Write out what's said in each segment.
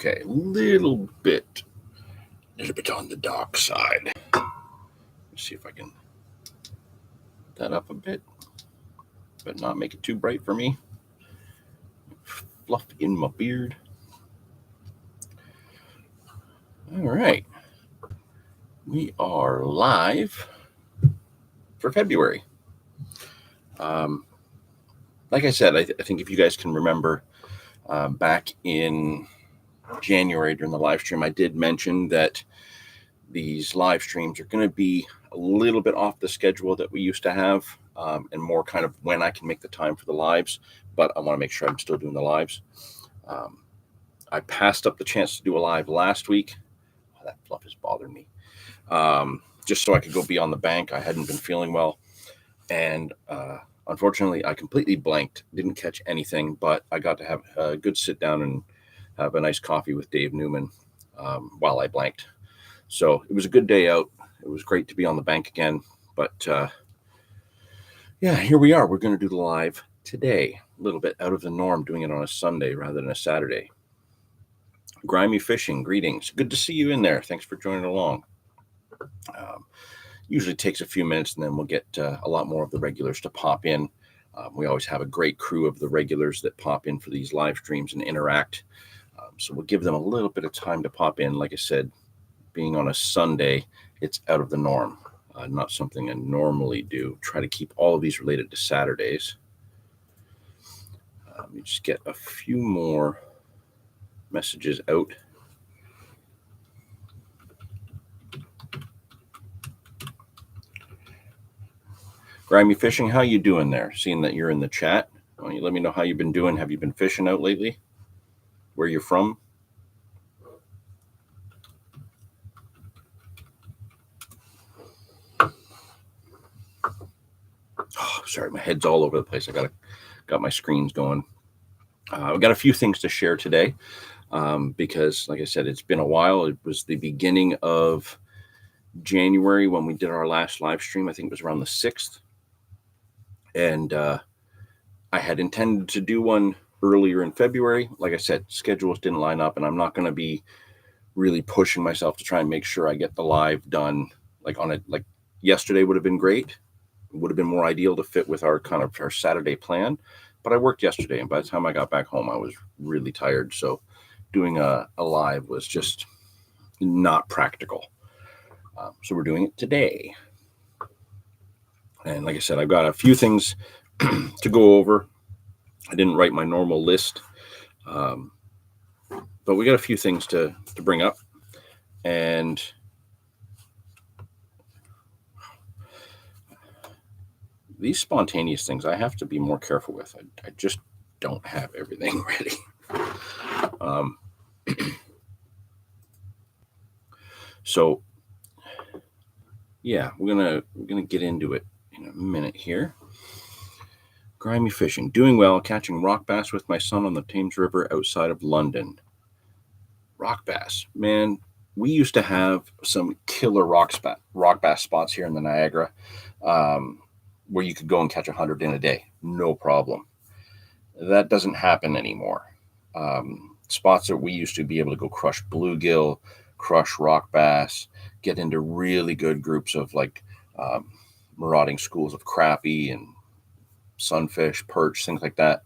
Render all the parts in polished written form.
Okay, a little bit on the dark side. Let's see if I can put that up a bit, but not make it too bright for me. Fluff in my beard. All right, we are live for February. Like I said, I think if you guys can remember, back in January during the live stream, I did mention that these live streams are going to be a little bit off the schedule that we used to have, and more kind of when I can make the time for the lives, but I want to make sure I'm still doing the lives. I passed up the chance to do a live last week. Oh, that fluff is bothering me. Just so I could go be on the bank. I hadn't been feeling well, and unfortunately, I completely blanked, didn't catch anything, but I got to have a good sit down and have a nice coffee with Dave Newman while I blanked. So it was a good day out. It was great to be on the bank again. But yeah, here we are. We're going to do the live today. A little bit out of the norm, doing it on a Sunday rather than a Saturday. Grimy Fishing, greetings. Good to see you in there. Thanks for joining along. Usually takes a few minutes, and then we'll get a lot more of the regulars to pop in. We always have a great crew of the regulars that pop in for these live streams and interact. So we'll give them a little bit of time to pop in. Like I said, being on a Sunday, it's out of the norm. Not something I normally do. Try to keep all of these related to Saturdays. Let me just get a few more messages out. Grimy Fishing, how you doing there? Seeing that you're in the chat. Why don't you let me know how you've been doing? Have you been fishing out lately? Where you're from? Oh, sorry, my head's all over the place. I got my screens going. I've got a few things to share today because, like I said, it's been a while. It was the beginning of January when we did our last live stream. I think it was around the 6th. And I had intended to do one earlier in February. Like I said, schedules didn't line up, and I'm not going to be really pushing myself to try and make sure I get the live done. Like yesterday would have been great. It would have been more ideal to fit with our Saturday plan. But I worked yesterday, and by the time I got back home, I was really tired. So doing a live was just not practical. So we're doing it today. And like I said, I've got a few things to go over. I didn't write my normal list, but we got a few things to bring up. And these spontaneous things, I have to be more careful with. I just don't have everything ready. So, yeah, we're gonna get into it in a minute here. Grimy Fishing, doing well, catching rock bass with my son on the Thames River outside of London. Rock bass, man, we used to have some killer rock bass spots here in the Niagara, where you could go and catch 100 in a day, no problem. That doesn't happen anymore. Spots that we used to be able to go crush bluegill, crush rock bass, get into really good groups of marauding schools of crappie and sunfish, perch, things like that.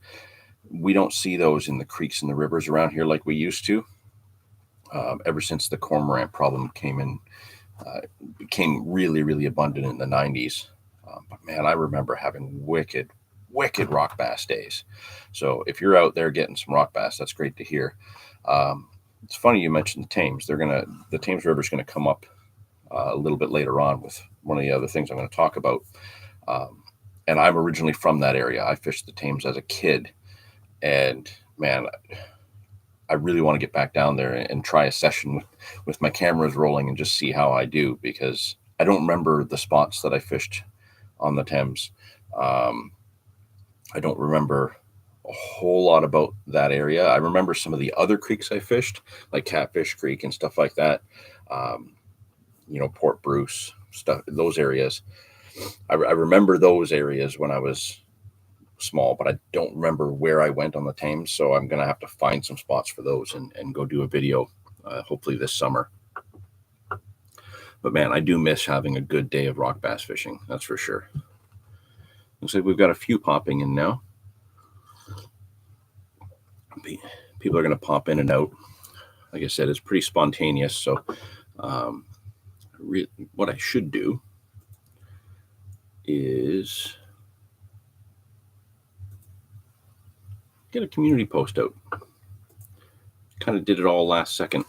We don't see those in the creeks and the rivers around here like we used to. Ever since the cormorant problem became really, really abundant in the 90s. But man, I remember having wicked rock bass days. So if you're out there getting some rock bass, that's great to hear. It's funny you mentioned the Thames. The Thames River is going to come up a little bit later on with one of the other things I'm going to talk about. And I'm originally from that area. I fished the Thames as a kid, and man, I really want to get back down there and try a session with my cameras rolling and just see how I do, because I don't remember the spots that I fished on the Thames. I don't remember a whole lot about that area. I remember some of the other creeks I fished, like Catfish Creek and stuff like that. Port Bruce, stuff, those areas. I remember those areas when I was small, but I don't remember where I went on the Thames. So I'm going to have to find some spots for those and go do a video, hopefully this summer. But man, I do miss having a good day of rock bass fishing. That's for sure. Looks like we've got a few popping in now. People are going to pop in and out. Like I said, it's pretty spontaneous. So what I should do is get a community post out. Kind of did it all last second.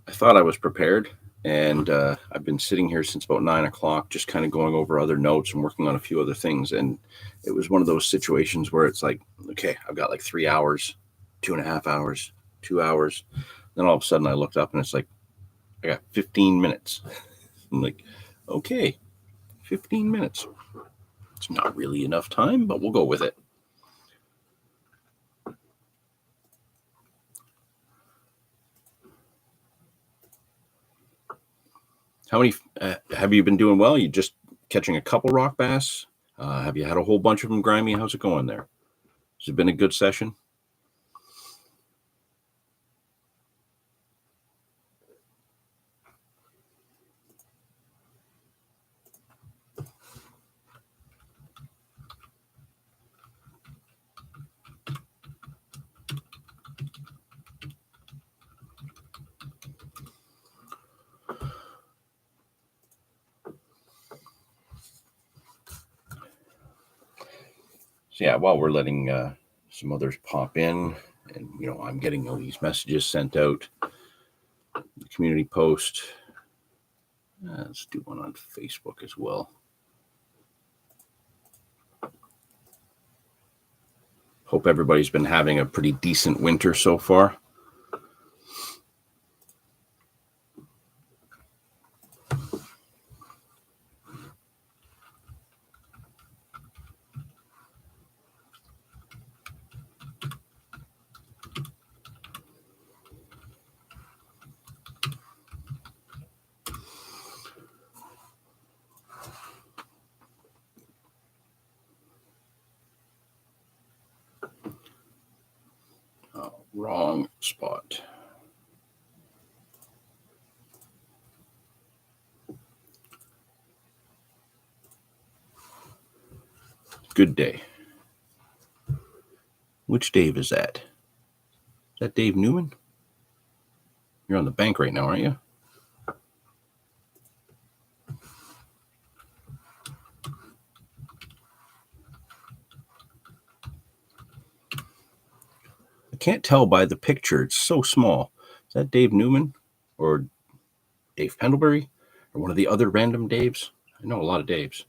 I thought I was prepared, and I've been sitting here since about 9 o'clock, just kind of going over other notes and working on a few other things. And it was one of those situations where it's like, okay, I've got like 3 hours, 2.5 hours, 2 hours. Then all of a sudden I looked up and it's like, I got 15 minutes. I'm like, okay, 15 minutes. It's not really enough time, but we'll go with it. How many have you been doing? Well, you just catching a couple rock bass? Have you had a whole bunch of them, Grimy? How's it going there? Has it been a good session? So yeah, while we're letting some others pop in, and I'm getting all these messages sent out, the community post. Let's do one on Facebook as well. Hope everybody's been having a pretty decent winter so far. Wrong spot. Good day. Which Dave is that? Is that Dave Newman? You're on the bank right now, aren't you? I can't tell by the picture. It's so small. Is that Dave Newman or Dave Pendlebury or one of the other random Daves? I know a lot of Daves.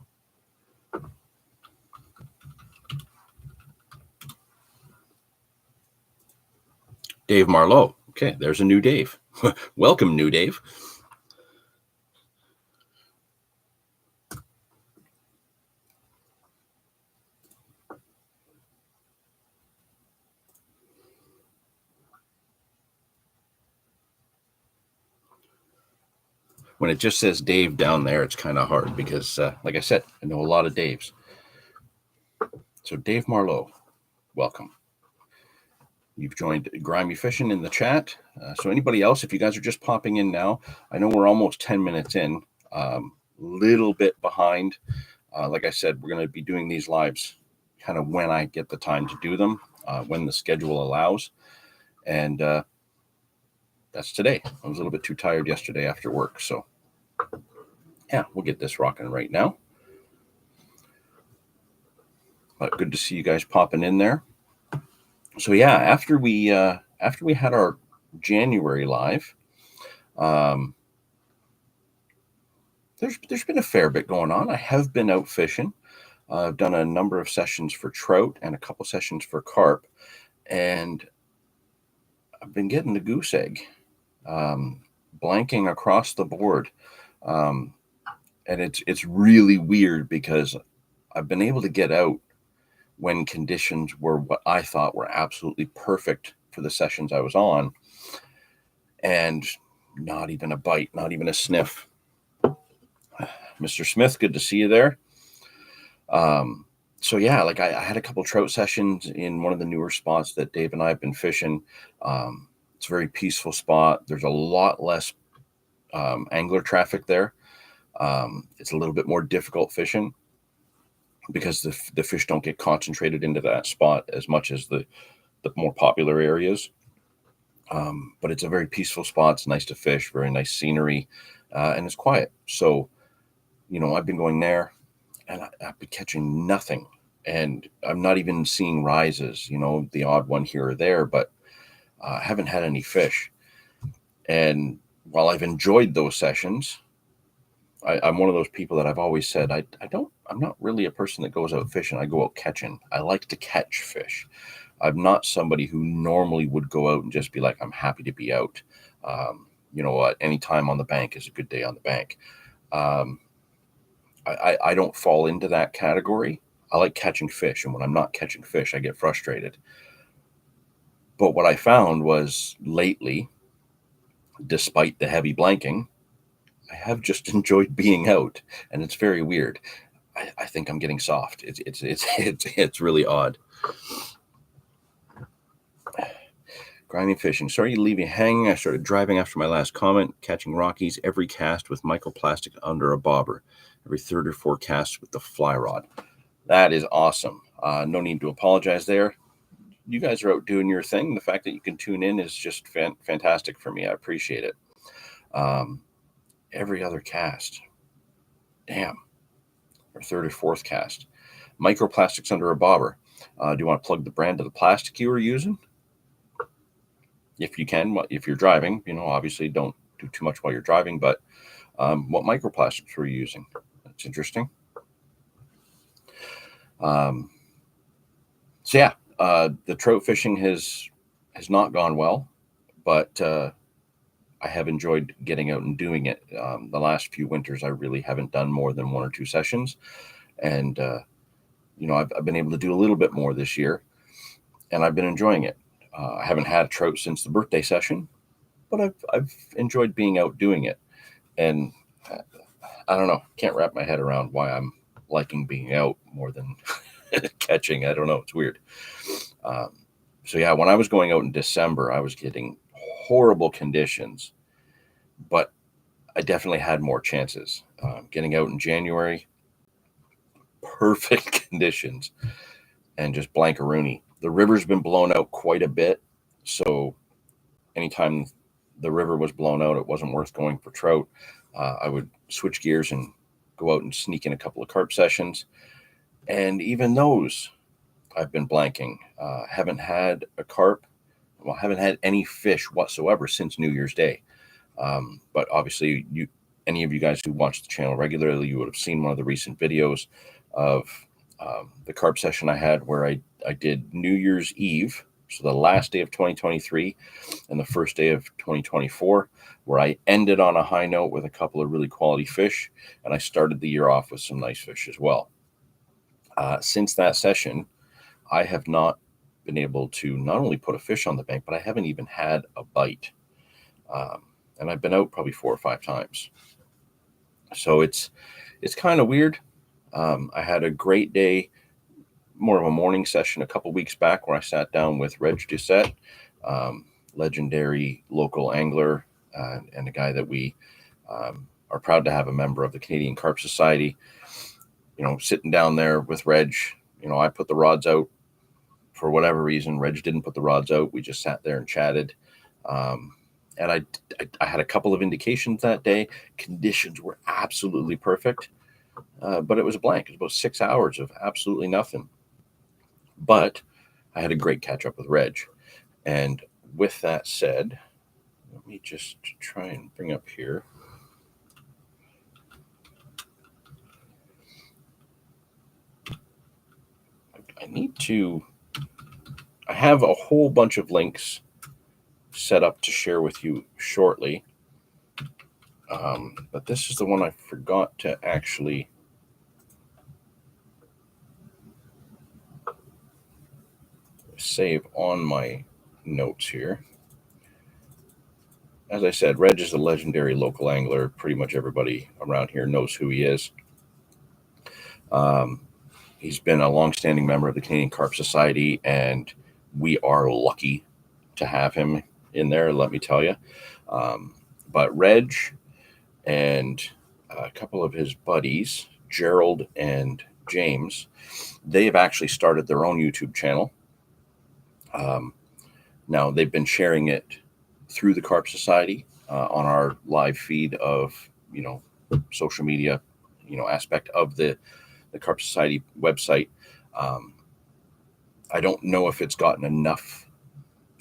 Dave Marlowe. Okay, there's a new Dave. Welcome, new Dave. When it just says Dave down there, it's kind of hard because, like I said, I know a lot of Daves. So Dave Marlowe, welcome. You've joined Grimy Fishing in the chat. So anybody else, if you guys are just popping in now, I know we're almost 10 minutes in, little bit behind. Like I said, we're going to be doing these lives kind of when I get the time to do them, when the schedule allows. And that's today. I was a little bit too tired yesterday after work. So yeah, we'll get this rocking right now. But good to see you guys popping in there. So yeah, after we had our January live, there's been a fair bit going on. I have been out fishing. I've done a number of sessions for trout and a couple sessions for carp, and I've been getting the goose egg, blanking across the board. And it's really weird because I've been able to get out when conditions were what I thought were absolutely perfect for the sessions I was on, and not even a bite, not even a sniff. Mr. Smith, good to see you there. So yeah, like I had a couple trout sessions in one of the newer spots that Dave and I have been fishing. It's a very peaceful spot. There's a lot less angler traffic there. It's a little bit more difficult fishing because the fish don't get concentrated into that spot as much as the more popular areas. But it's a very peaceful spot. It's nice to fish, very nice scenery, and it's quiet. So, I've been going there and I've been catching nothing. And I'm not even seeing rises, the odd one here or there, but I haven't had any fish. And while I've enjoyed those sessions, I'm one of those people that I've always said, I'm not really a person that goes out fishing. I go out catching. I like to catch fish. I'm not somebody who normally would go out and just be like, I'm happy to be out. You know what? Any time on the bank is a good day on the bank. I don't fall into that category. I like catching fish. And when I'm not catching fish, I get frustrated. But what I found was lately, despite the heavy blanking, I have just enjoyed being out, and it's very weird. I think I'm getting soft. It's really odd. Grinding fishing. Sorry to leave you hanging. I started driving after my last comment. Catching Rockies every cast with microplastic under a bobber. Every third or fourth cast with the fly rod. That is awesome. No need to apologize there. You guys are out doing your thing. The fact that you can tune in is just fantastic for me. I appreciate it. Every other cast. Damn. Or third or fourth cast. Microplastics under a bobber. Do you want to plug the brand of the plastic you were using? If you can, if you're driving, obviously don't do too much while you're driving, but what microplastics were you using? That's interesting. So yeah, the trout fishing has not gone well, but I have enjoyed getting out and doing it. The last few winters, I really haven't done more than one or two sessions, and I've been able to do a little bit more this year, and I've been enjoying it. I haven't had a trout since the birthday session, but I've enjoyed being out doing it, and I don't know, can't wrap my head around why I'm liking being out more than catching. I don't know, it's weird. So yeah, when I was going out in December, I was getting horrible conditions, but I definitely had more chances. Getting out in January, perfect conditions, and just blankaroonie. The river's been blown out quite a bit, so anytime the river was blown out, it wasn't worth going for trout. I would switch gears and go out and sneak in a couple of carp sessions, and even those I've been blanking. Haven't had a carp. Well, haven't had any fish whatsoever since New Year's Day. But obviously, any of you guys who watch the channel regularly, you would have seen one of the recent videos of the carp session I had where I did New Year's Eve, so the last day of 2023 and the first day of 2024, where I ended on a high note with a couple of really quality fish, and I started the year off with some nice fish as well. Since that session, I have not been able to not only put a fish on the bank, but I haven't even had a bite. And I've been out probably 4 or 5 times. So it's kind of weird. I had a great day, more of a morning session a couple weeks back where I sat down with Reg Doucette, legendary local angler, and a guy that we are proud to have a member of the Canadian Carp Society. Sitting down there with Reg, I put the rods out. For whatever reason, Reg didn't put the rods out. We just sat there and chatted. And I had a couple of indications that day. Conditions were absolutely perfect, but it was a blank. It was about 6 hours of absolutely nothing. But I had a great catch up with Reg. And with that said, let me just try and bring up here. I have a whole bunch of links set up to share with you shortly. But this is the one I forgot to actually save on my notes here. As I said, Reg is a legendary local angler. Pretty much everybody around here knows who he is. He's been a longstanding member of the Canadian Carp Society, and we are lucky to have him in there, let me tell you. But Reg and a couple of his buddies, Gerald and James, they've actually started their own YouTube channel. Now, they've been sharing it through the Carp Society on our live feed of, social media, aspect of the Carp Society website. I don't know if it's gotten enough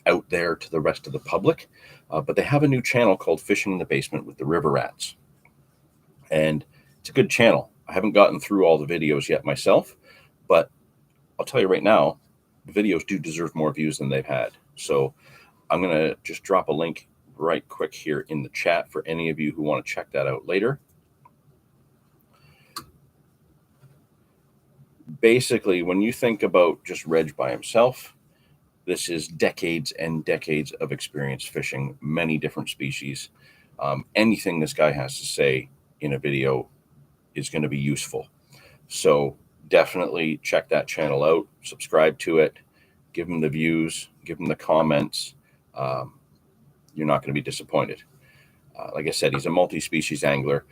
out there to the rest of the public, but they have a new channel called Fishing in the Basement with the River Rats. And it's a good channel. I haven't gotten through all the videos yet myself, but I'll tell you right now, the videos do deserve more views than they've had. So I'm going to just drop a link right quick here in the chat for any of you who want to check that out later. Basically, when you think about just Reg by himself, this is decades and decades of experience fishing many different species. Anything this guy has to say in a video is going to be useful. So definitely check that channel out, subscribe to it, give him the views, give him the comments. You're not going to be disappointed. Like I said, he's a multi-species angler.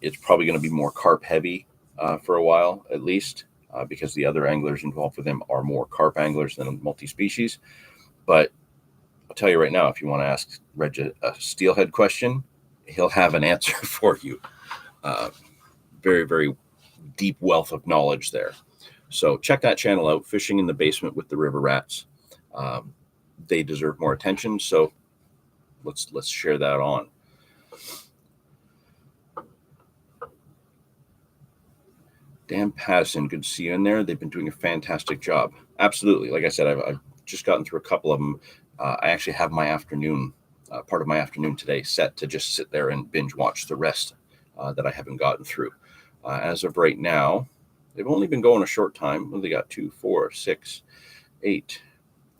It's probably going to be more carp heavy for a while, at least, because the other anglers involved with him are more carp anglers than multi-species. But I'll tell you right now, if you want to ask Reg a steelhead question, he'll have an answer for you. Very, very deep wealth of knowledge there. So check that channel out, Fishing in the Basement with the River Rats. They deserve more attention, so let's share that on. Dan Patterson, good to see you in there. They've been doing a fantastic job. Absolutely. Like I said, I've just gotten through a couple of them. I actually have my afternoon, part of my afternoon today set to just sit there and binge watch the rest that I haven't gotten through. As of right now, they've only been going a short time. Well, they got 2, 4, 6, 8,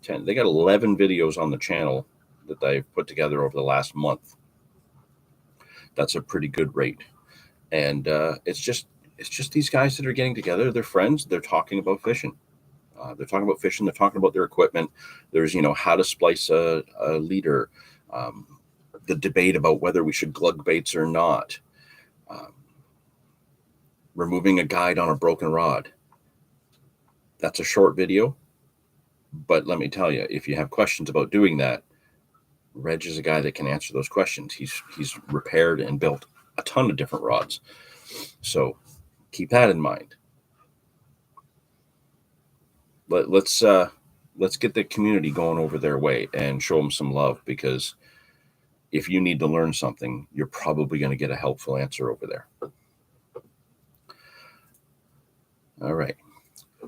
10. They got 11 videos on the channel that they've put together over the last month. That's a pretty good rate. And it's just these guys that are getting together. They're friends. They're talking about fishing. They're talking about fishing. They're talking about their equipment. There's, how to splice a leader. The debate about whether we should glug baits or not. Removing a guide on a broken rod. That's a short video. But let me tell you, if you have questions about doing that, Reg is a guy that can answer those questions. He's repaired and built a ton of different rods. So keep that in mind. Let's get the community going over their way and show them some love, because if you need to learn something, you're probably going to get a helpful answer over there. All right,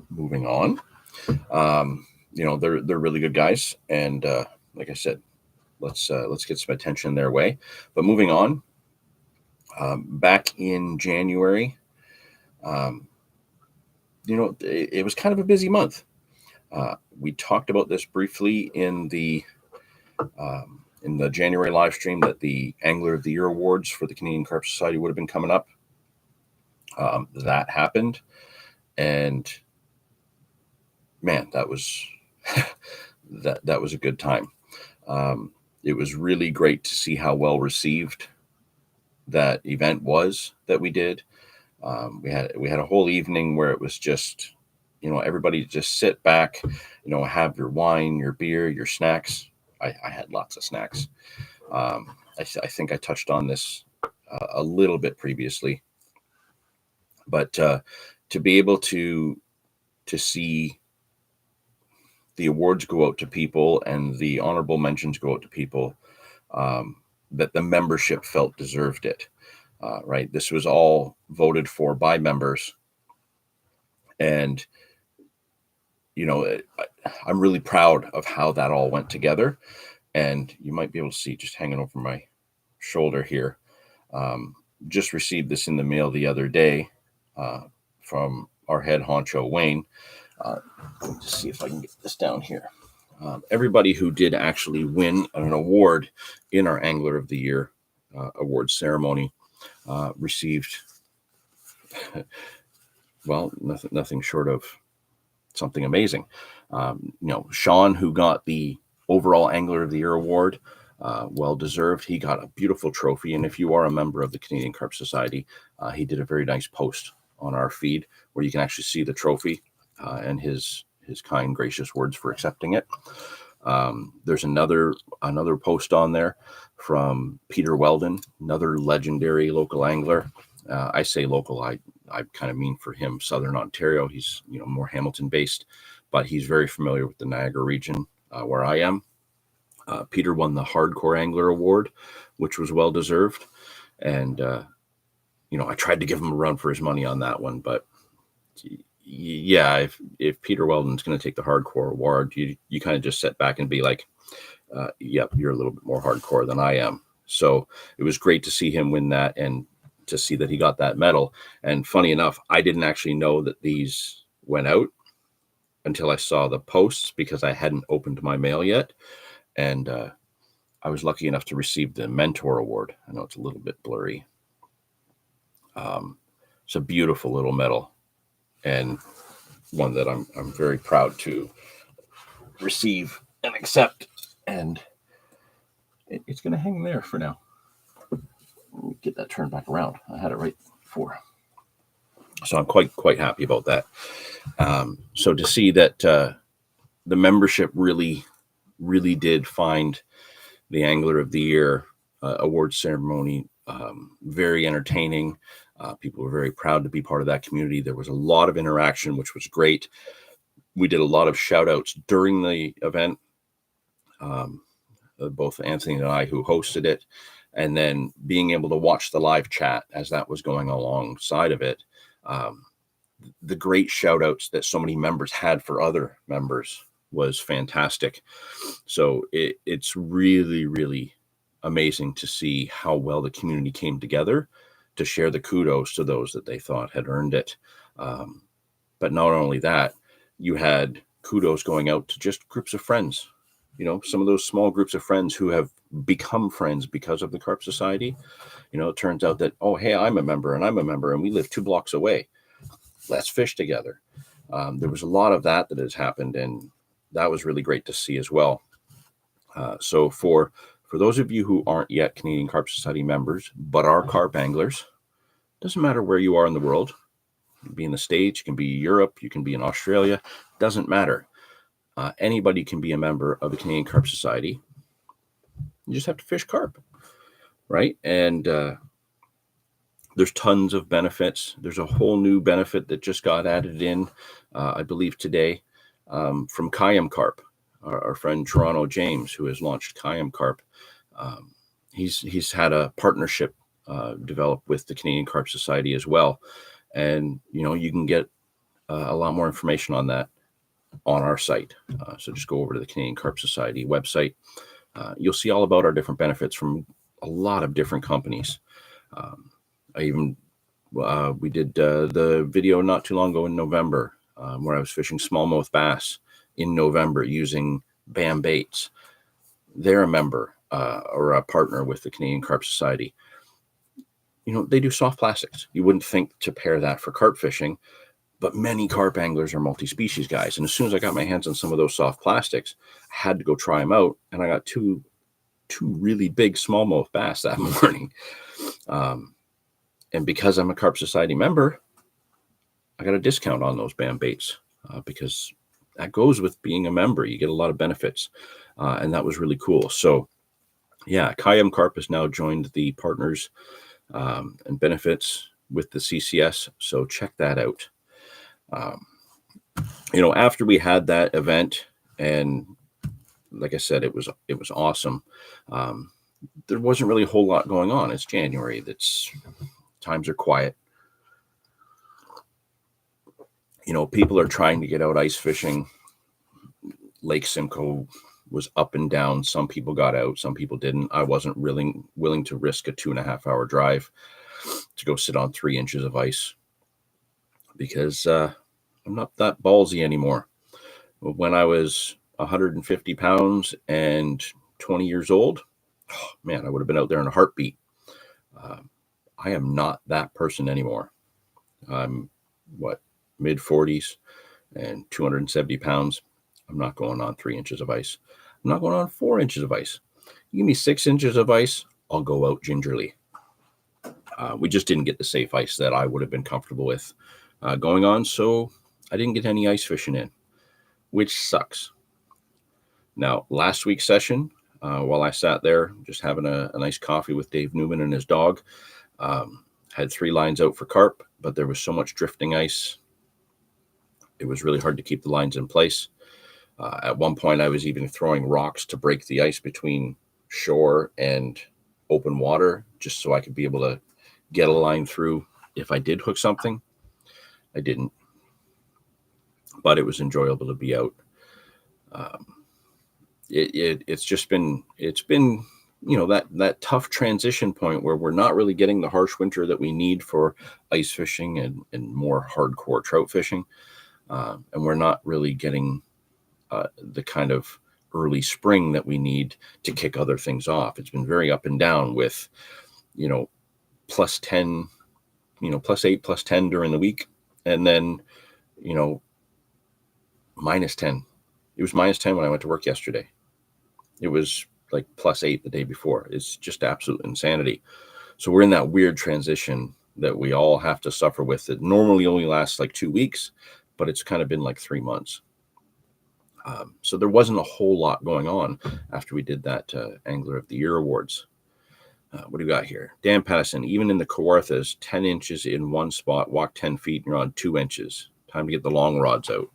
moving on. They're really good guys, and like I said, let's get some attention their way. But moving on, back in January, it was kind of a busy month. We talked about this briefly in the January live stream that the Angler of the Year awards for the Canadian Carp Society would have been coming up. That happened, and man, that was that was a good time. It was really great to see how well received that event was that we did. We had a whole evening where it was just, everybody just sit back, have your wine, your beer, your snacks. I had lots of snacks. I think I touched on this a little bit previously, but to be able to see the awards go out to people and the honorable mentions go out to people that the membership felt deserved it. Right. This was all voted for by members. And, I'm really proud of how that all went together. And you might be able to see just hanging over my shoulder here. Just received this in the mail the other day from our head honcho, Wayne. Let me just see if I can get this down here. Everybody who did actually win an award in our Angler of the Year award ceremony received, well, nothing short of something amazing. Sean, who got the overall Angler of the Year award, well deserved. He got a beautiful trophy, and if you are a member of the Canadian Carp Society, he did a very nice post on our feed where you can actually see the trophy and his kind, gracious words for accepting it. There's another post on there from Peter Weldon, another legendary local angler. I say local, I kind of mean for him Southern Ontario. He's more Hamilton based, but he's very familiar with the Niagara region where I am. Peter won the Hardcore Angler Award, which was well deserved, and I tried to give him a run for his money on that one, but yeah, if Peter Weldon's going to take the Hardcore Award, you kind of just sit back and be like, yep, you're a little bit more hardcore than I am. So it was great to see him win that and to see that he got that medal. And funny enough, I didn't actually know that these went out until I saw the posts because I hadn't opened my mail yet. And I was lucky enough to receive the Mentor Award. I know it's a little bit blurry. It's a beautiful little medal and one that I'm very proud to receive and accept. And it's going to hang there for now. Let me get that turned back around. I had it right before. So I'm quite happy about that. So to see that the membership really did find the Angler of the Year award ceremony very entertaining. People were very proud to be part of that community. There was a lot of interaction, which was great. We did a lot of shout outs during the event, both Anthony and I who hosted it, and then being able to watch the live chat as that was going alongside of it. The great shout outs that so many members had for other members was fantastic. So it's really amazing to see how well the community came together to share the kudos to those that they thought had earned it. But not only that, you had kudos going out to just groups of friends. Some of those small groups of friends who have become friends because of the Carp Society. It turns out that, oh, hey, I'm a member and we live 2 blocks away. Let's fish together. There was a lot of that has happened, and that was really great to see as well. So for those of you who aren't yet Canadian Carp Society members, but are carp anglers, doesn't matter where you are in the world. You can be in the States, you can be Europe, you can be in Australia, doesn't matter. Anybody can be a member of the Canadian Carp Society. You just have to fish carp, right? And there's tons of benefits. There's a whole new benefit that just got added in, I believe today, from Kayam Carp, our friend Toronto James, who has launched Kayam Carp. He's had a partnership developed with the Canadian Carp Society as well. And, you can get a lot more information on that on our site. So just go over to the Canadian Carp Society website. You'll see all about our different benefits from a lot of different companies. We did the video not too long ago in November where I was fishing smallmouth bass in November using BAM baits. They're a member or a partner with the Canadian Carp Society. They do soft plastics. You wouldn't think to pair that for carp fishing, but many carp anglers are multi-species guys. And as soon as I got my hands on some of those soft plastics, I had to go try them out. And I got two really big smallmouth bass that morning. And because I'm a Carp Society member, I got a discount on those BAM baits because that goes with being a member. You get a lot of benefits. And that was really cool. So yeah, Kayam Carp has now joined the partners and benefits with the CCS. So check that out. After we had that event, and like I said, it was awesome. There wasn't really a whole lot going on. It's January. Times are quiet. People are trying to get out ice fishing. Lake Simcoe was up and down. Some people got out, some people didn't. I wasn't really willing to risk a 2.5 hour drive to go sit on 3 inches of ice because I'm not that ballsy anymore. When I was 150 pounds and 20 years old, oh, man, I would have been out there in a heartbeat. I am not that person anymore. I'm mid 40s and 270 pounds. I'm not going on 3 inches of ice. I'm not going on 4 inches of ice. You give me 6 inches of ice, I'll go out gingerly. We just didn't get the safe ice that I would have been comfortable with going on, so I didn't get any ice fishing in, which sucks. Now, last week's session, while I sat there just having a nice coffee with Dave Newman and his dog, had 3 lines out for carp, but there was so much drifting ice, it was really hard to keep the lines in place. At one point, I was even throwing rocks to break the ice between shore and open water, just so I could be able to get a line through if I did hook something. I didn't, but it was enjoyable to be out. It's been that tough transition point where we're not really getting the harsh winter that we need for ice fishing and more hardcore trout fishing, and we're not really getting the kind of early spring that we need to kick other things off. It's been very up and down with, plus 10, plus 8, plus 10 during the week. And then, minus 10. It was minus 10 when I went to work yesterday. It was like plus 8 the day before. It's just absolute insanity. So we're in that weird transition that we all have to suffer with. It normally only lasts like 2 weeks, but it's kind of been like 3 months. So there wasn't a whole lot going on after we did that Angler of the Year Awards. What do we got here? Dan Pattison, even in the Kawarthas, 10 inches in one spot, walk 10 feet, and you're on 2 inches. Time to get the long rods out.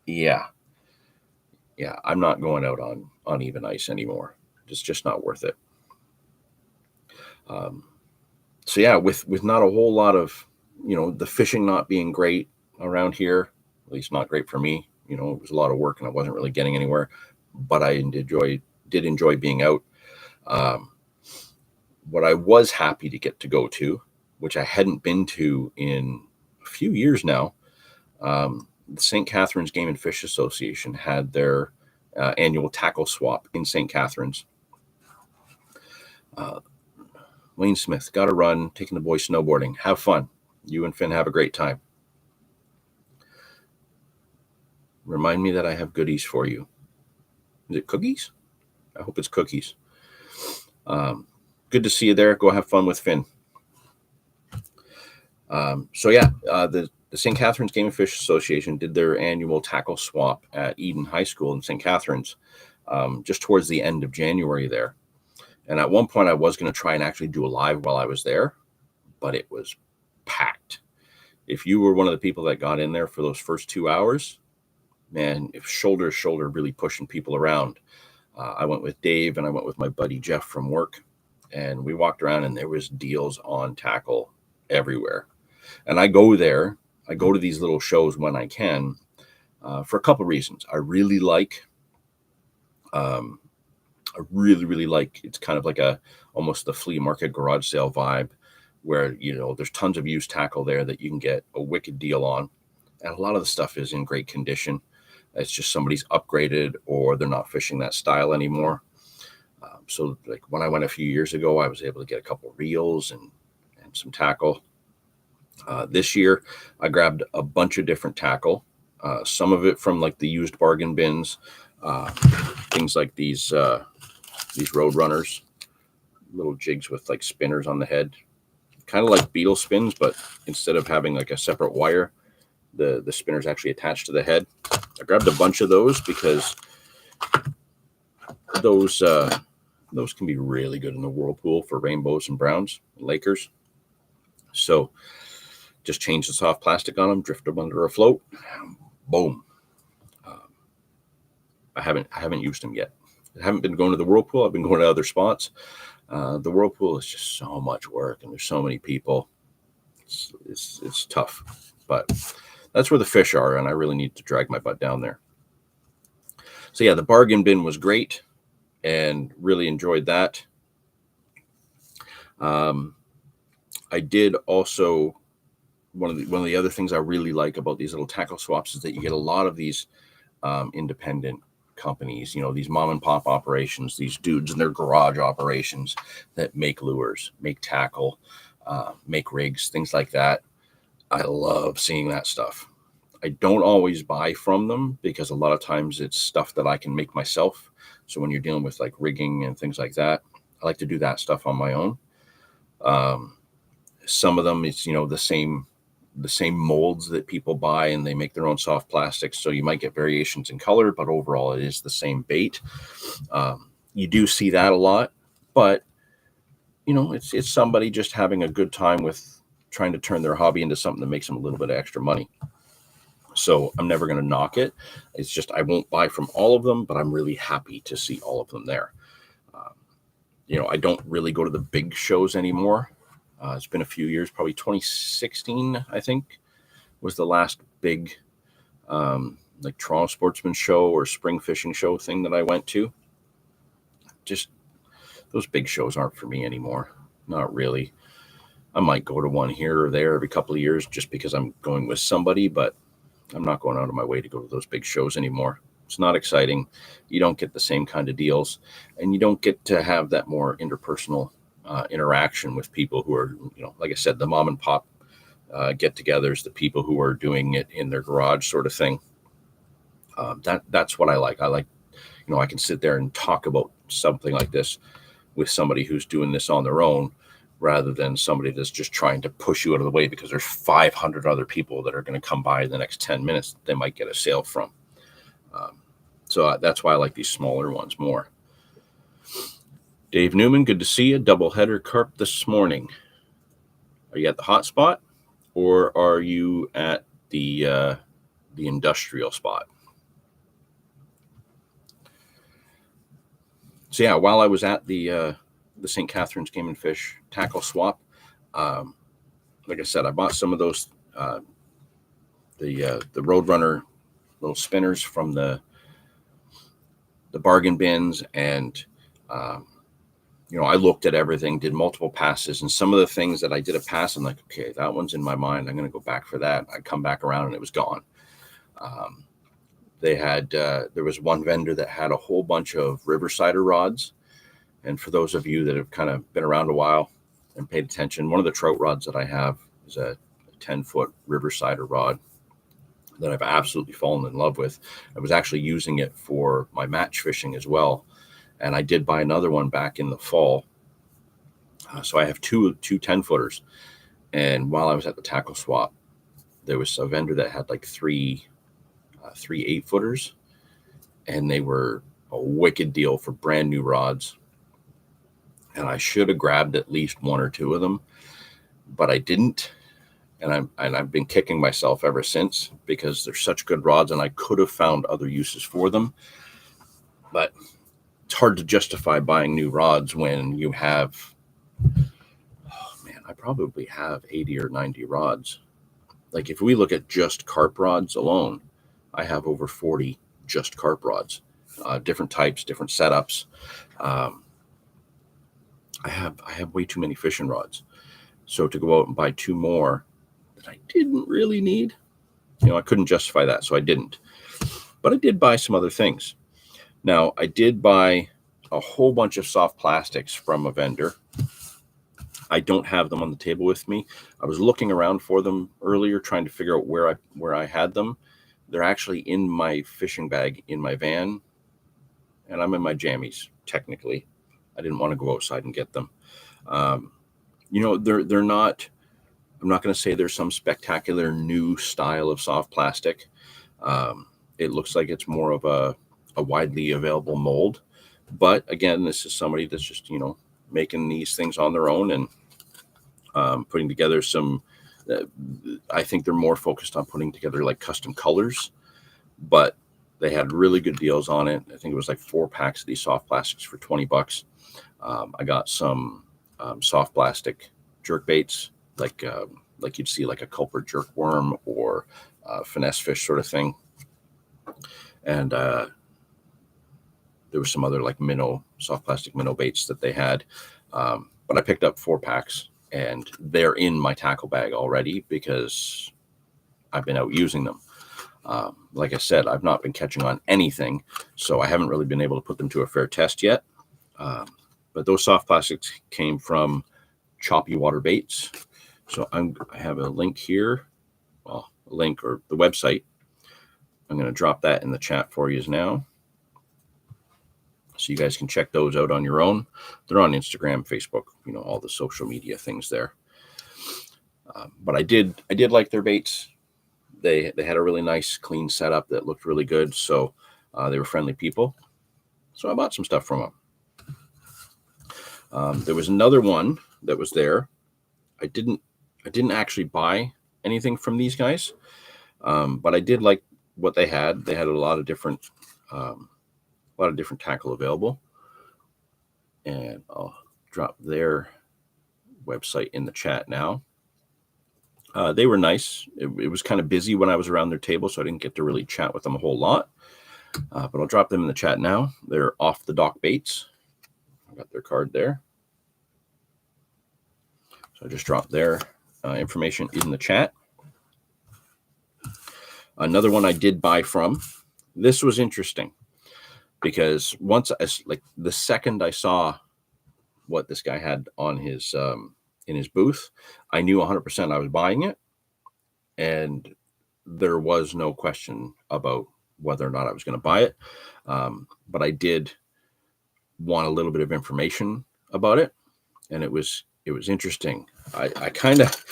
Yeah, I'm not going out on even ice anymore. It's just not worth it. So yeah, with not a whole lot of, the fishing not being great around here, at least not great for me. It was a lot of work and I wasn't really getting anywhere, but I did enjoy being out. What I was happy to get to go to, which I hadn't been to in a few years now, the St. Catharines Game and Fish Association had their annual tackle swap in St. Catharines. Wayne Smith, got to run, taking the boys snowboarding. Have fun. You and Finn have a great time. Remind me that I have goodies for you. Is it cookies? I hope it's cookies. Good to see you there. Go have fun with Finn. The St. Catharines Game and Fish Association did their annual tackle swap at Eden High School in St. Catharines just towards the end of January there. And at one point I was going to try and actually do a live while I was there, but it was packed. If you were one of the people that got in there for those first 2 hours, man, if shoulder to shoulder really pushing people around. I went with Dave and I went with my buddy Jeff from work, and we walked around and there was deals on tackle everywhere. And I go to these little shows when I can for a couple of reasons. I really like, it's kind of like almost the flea market garage sale vibe where, there's tons of used tackle there that you can get a wicked deal on. And a lot of the stuff is in great condition. It's just somebody's upgraded or they're not fishing that style anymore. So like when I went a few years ago, I was able to get a couple of reels and some tackle. This year, I grabbed a bunch of different tackle, some of it from like the used bargain bins, things like these road runners, little jigs with like spinners on the head, kind of like beetle spins, but instead of having like a separate wire, the spinner's actually attached to the head. I grabbed a bunch of those because those can be really good in the whirlpool for rainbows and browns, and Lakers. So just change the soft plastic on them, drift them under a float, boom. I haven't used them yet. I haven't been going to the whirlpool. I've been going to other spots. The whirlpool is just so much work, and there's so many people. It's tough, but that's where the fish are, and I really need to drag my butt down there. So yeah, the bargain bin was great and really enjoyed that. Um, I did also one of the other things I really like about these little tackle swaps is that you get a lot of these independent companies, these mom and pop operations, these dudes in their garage operations that make lures, make tackle, make rigs, things like that. I love seeing that stuff. I don't always buy from them because a lot of times it's stuff that I can make myself. So when you're dealing with like rigging and things like that, I like to do that stuff on my own. Um, some of them, it's the same molds that people buy, and they make their own soft plastics. So you might get variations in color, but overall it is the same bait. You do see that a lot, but it's somebody just having a good time with trying to turn their hobby into something that makes them a little bit of extra money. So I'm never going to knock it. It's just I won't buy from all of them, but I'm really happy to see all of them there. I don't really go to the big shows anymore. It's been a few years, probably 2016, I think, was the last big like Toronto Sportsman Show or spring fishing show thing that I went to. Just those big shows aren't for me anymore. Not really. I might go to one here or there every couple of years just because I'm going with somebody, but I'm not going out of my way to go to those big shows anymore. It's not exciting. You don't get the same kind of deals, and you don't get to have that more interpersonal interaction with people who are, like I said, the mom and pop get-togethers, the people who are doing it in their garage sort of thing. That's what I like. I like, I can sit there and talk about something like this with somebody who's doing this on their own, rather than somebody that's just trying to push you out of the way because there's 500 other people that are going to come by in the next 10 minutes that they might get a sale from. So that's why I like these smaller ones more. Dave Newman, good to see you. Doubleheader carp this morning. Are you at the hot spot, or are you at the industrial spot? So yeah, while I was at the St. Catharines Game and Fish tackle swap, like I said, I bought some of those the Roadrunner little spinners from the bargain bins, and I looked at everything, did multiple passes, and some of the things that I did a pass, I'm like, okay, that one's in my mind, I'm going to go back for that. I come back around and it was gone. They had there was one vendor that had a whole bunch of Riversider rods, and for those of you that have kind of been around a while and paid attention, one of the trout rods that I have is a 10-foot Riversider rod that I've absolutely fallen in love with. I was actually using it for my match fishing as well, and I did buy another one back in the fall. So I have two 10-footers, and while I was at the tackle swap, there was a vendor that had like three 8-footers, and they were a wicked deal for brand new rods. And I should have grabbed at least one or two of them, but I didn't. And I've been kicking myself ever since because they're such good rods, and I could have found other uses for them. But it's hard to justify buying new rods when you have, I probably have 80 or 90 rods. Like if we look at just carp rods alone, I have over 40 just carp rods, different types, different setups. I have way too many fishing rods. So to go out and buy two more that I didn't really need, I couldn't justify that, so I didn't. But I did buy some other things. Now, I did buy a whole bunch of soft plastics from a vendor. I don't have them on the table with me. I was looking around for them earlier, trying to figure out where I had them. They're actually in my fishing bag in my van, and I'm in my jammies, technically. I didn't want to go outside and get them. They're not, I'm not going to say there's some spectacular new style of soft plastic. It looks like it's more of a widely available mold. But again, this is somebody that's just, making these things on their own and putting together some, I think they're more focused on putting together like custom colors, but they had really good deals on it. I think it was like 4 packs of these soft plastics for $20. I got some soft plastic jerk baits, like you'd see like a culprit jerk worm or finesse fish sort of thing. And there was some other like minnow, soft plastic minnow baits that they had. But I picked up 4 packs, and they're in my tackle bag already because I've been out using them. Like I said, I've not been catching on anything, so I haven't really been able to put them to a fair test yet. But those soft plastics came from Choppy Water Baits. So I have a link here, well, a link or the website. I'm going to drop that in the chat for you now, so you guys can check those out on your own. They're on Instagram, Facebook, all the social media things there. But I did like their baits. They had a really nice, clean setup that looked really good. So they were friendly people. So I bought some stuff from them. There was another one that was there. I didn't actually buy anything from these guys, but I did like what they had. They had a lot of different tackle available, and I'll drop their website in the chat now. They were nice. It was kind of busy when I was around their table, so I didn't get to really chat with them a whole lot. But I'll drop them in the chat now. They're Off the Dock Baits. I got their card there. So I just dropped their information in the chat. Another one I did buy from. This was interesting because the second I saw what this guy had on his in his booth, I knew 100% I was buying it, and there was no question about whether or not I was going to buy it. But I did want a little bit of information about it, and it was interesting. I kind of,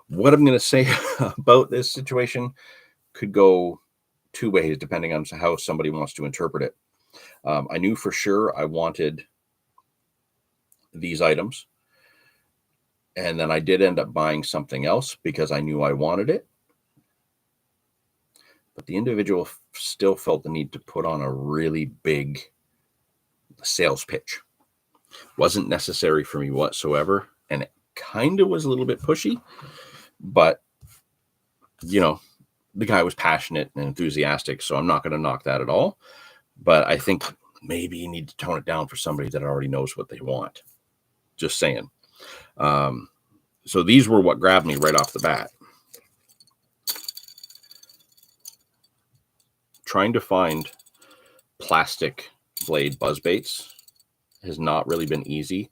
what I'm going to say about this situation could go 2 ways depending on how somebody wants to interpret it. I knew for sure I wanted these items, and then I did end up buying something else because I knew I wanted it. But the individual still felt the need to put on a really big sales pitch. Wasn't necessary for me whatsoever, and it kind of was a little bit pushy, but the guy was passionate and enthusiastic, so I'm not going to knock that at all. But I think maybe you need to tone it down for somebody that already knows what they want. Just saying. So these were what grabbed me right off the bat. Trying to find plastic blade buzz baits has not really been easy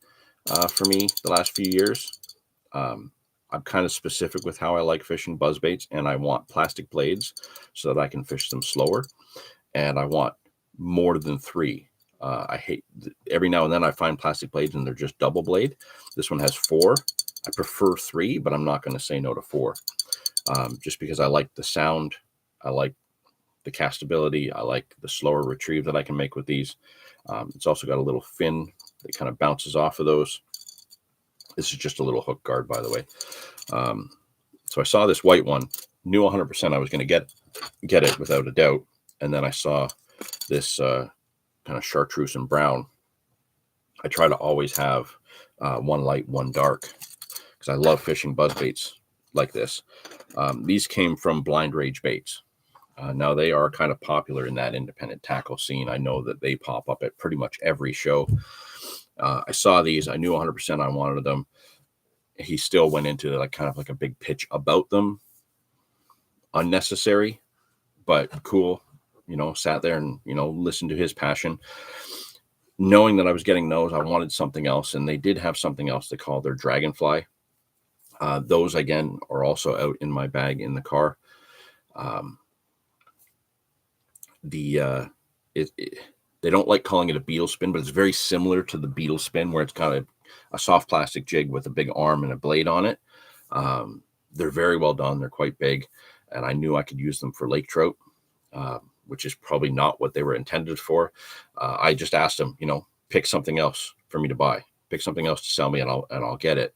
for me the last few years. I'm kind of specific with how I like fishing buzz baits, and I want plastic blades so that I can fish them slower, and I want more than 3. I hate every now and then I find plastic blades and they're just double blade. This one has 4. I prefer 3, but I'm not going to say no to 4, just because I like the sound. I like the castability. I like the slower retrieve that I can make with these. It's also got a little fin that kind of bounces off of those. This is just a little hook guard, by the way. So I saw this white one, knew 100% I was going to get it without a doubt. And then I saw this kind of chartreuse and brown. I try to always have one light, one dark, because I love fishing buzz baits like this. These came from Blind Rage Baits. Now they are kind of popular in that independent tackle scene. I know that they pop up at pretty much every show. I saw these. I knew 100% I wanted them. He still went into kind of a big pitch about them. Unnecessary, but cool. Sat there and, listened to his passion. Knowing that I was getting those, I wanted something else. And they did have something else they call their Dragonfly. Those, again, are also out in my bag in the car. They don't like calling it a beetle spin, but it's very similar to the beetle spin, where it's got a soft plastic jig with a big arm and a blade on it. They're very well done. They're quite big, and I knew I could use them for lake trout, which is probably not what they were intended for. I just asked them, pick something else for me to buy, pick something else to sell me, and I'll get it,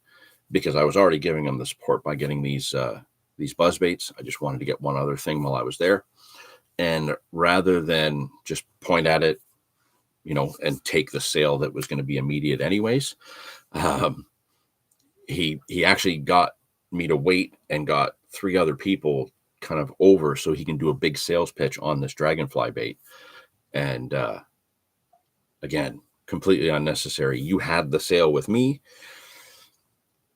because I was already giving them the support by getting these buzz baits. I just wanted to get one other thing while I was there. And rather than just point at it, and take the sale that was going to be immediate anyways, he actually got me to wait and got 3 other people kind of over so he can do a big sales pitch on this Dragonfly bait. And again, completely unnecessary. You had the sale with me.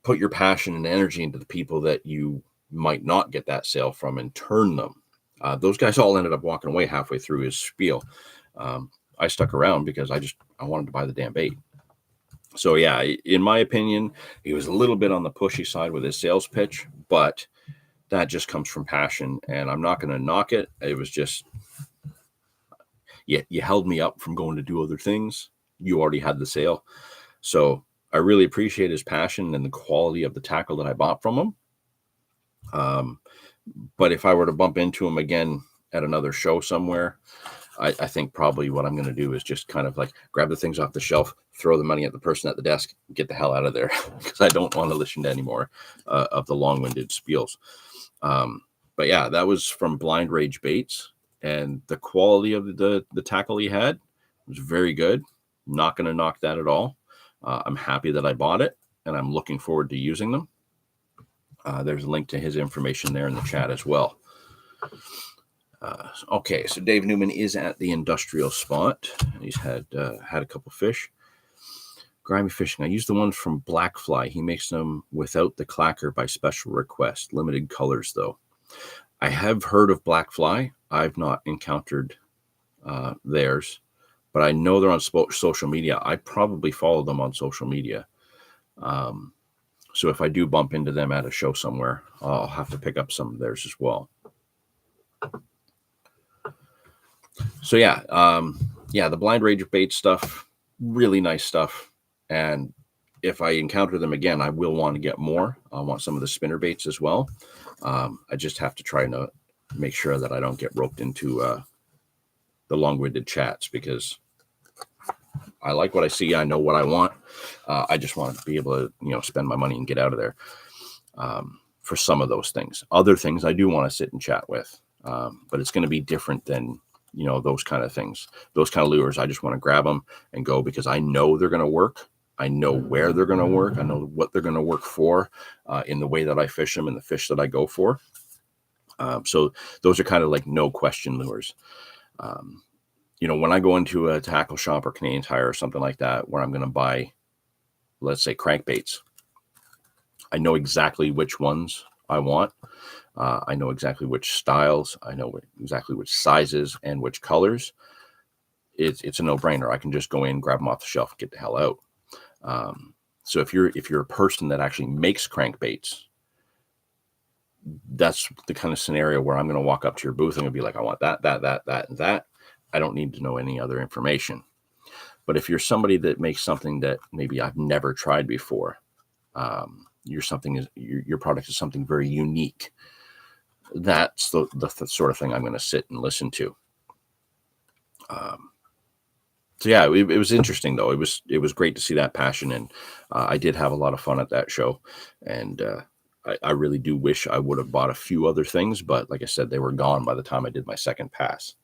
Put your passion and energy into the people that you might not get that sale from and turn them. Those guys all ended up walking away halfway through his spiel. I stuck around because I wanted to buy the damn bait. So yeah, in my opinion, he was a little bit on the pushy side with his sales pitch, but that just comes from passion, and I'm not going to knock it. It was just, you held me up from going to do other things. You already had the sale. So I really appreciate his passion and the quality of the tackle that I bought from him. But if I were to bump into him again at another show somewhere, I think probably what I'm going to do is just kind of like grab the things off the shelf, throw the money at the person at the desk, get the hell out of there, because I don't want to listen to any more of the long-winded spiels. But yeah, that was from Blind Rage Baits, and the quality of the tackle he had was very good. Not going to knock that at all. I'm happy that I bought it, and I'm looking forward to using them. There's a link to his information there in the chat as well. Okay, so Dave Newman is at the industrial spot. He's had a couple fish. Grimy Fishing. I use the ones from Blackfly. He makes them without the clacker by special request. Limited colors, though. I have heard of Blackfly. I've not encountered theirs, but I know they're on social media. I probably follow them on social media. So if I do bump into them at a show somewhere, I'll have to pick up some of theirs as well. So yeah, the Blind Rage Bait stuff, really nice stuff. And if I encounter them again, I will want to get more. I want some of the spinner baits as well. I just have to try to make sure that I don't get roped into the long-winded chats, because I like what I see. I know what I want. I just want to be able to, spend my money and get out of there for some of those things. Other things I do want to sit and chat with, but it's going to be different than, those kind of things. Those kind of lures, I just want to grab them and go, because I know they're going to work. I know where they're going to work. I know what they're going to work for in the way that I fish them and the fish that I go for. So those are kind of like no question lures. When I go into a tackle shop or Canadian Tire or something like that, where I'm going to buy, let's say, crankbaits, I know exactly which ones I want. I know exactly which styles. I know exactly which sizes and which colors. It's a no-brainer. I can just go in, grab them off the shelf, and get the hell out. So if you're a person that actually makes crankbaits, that's the kind of scenario where I'm going to walk up to your booth and be like, I want that, and that. I don't need to know any other information. But if you're somebody that makes something that maybe I've never tried before, your product is something very unique, that's the sort of thing I'm going to sit and listen to. So yeah, it was interesting though. It was great to see that passion, and I did have a lot of fun at that show. And I really do wish I would have bought a few other things, but like I said, they were gone by the time I did my second pass.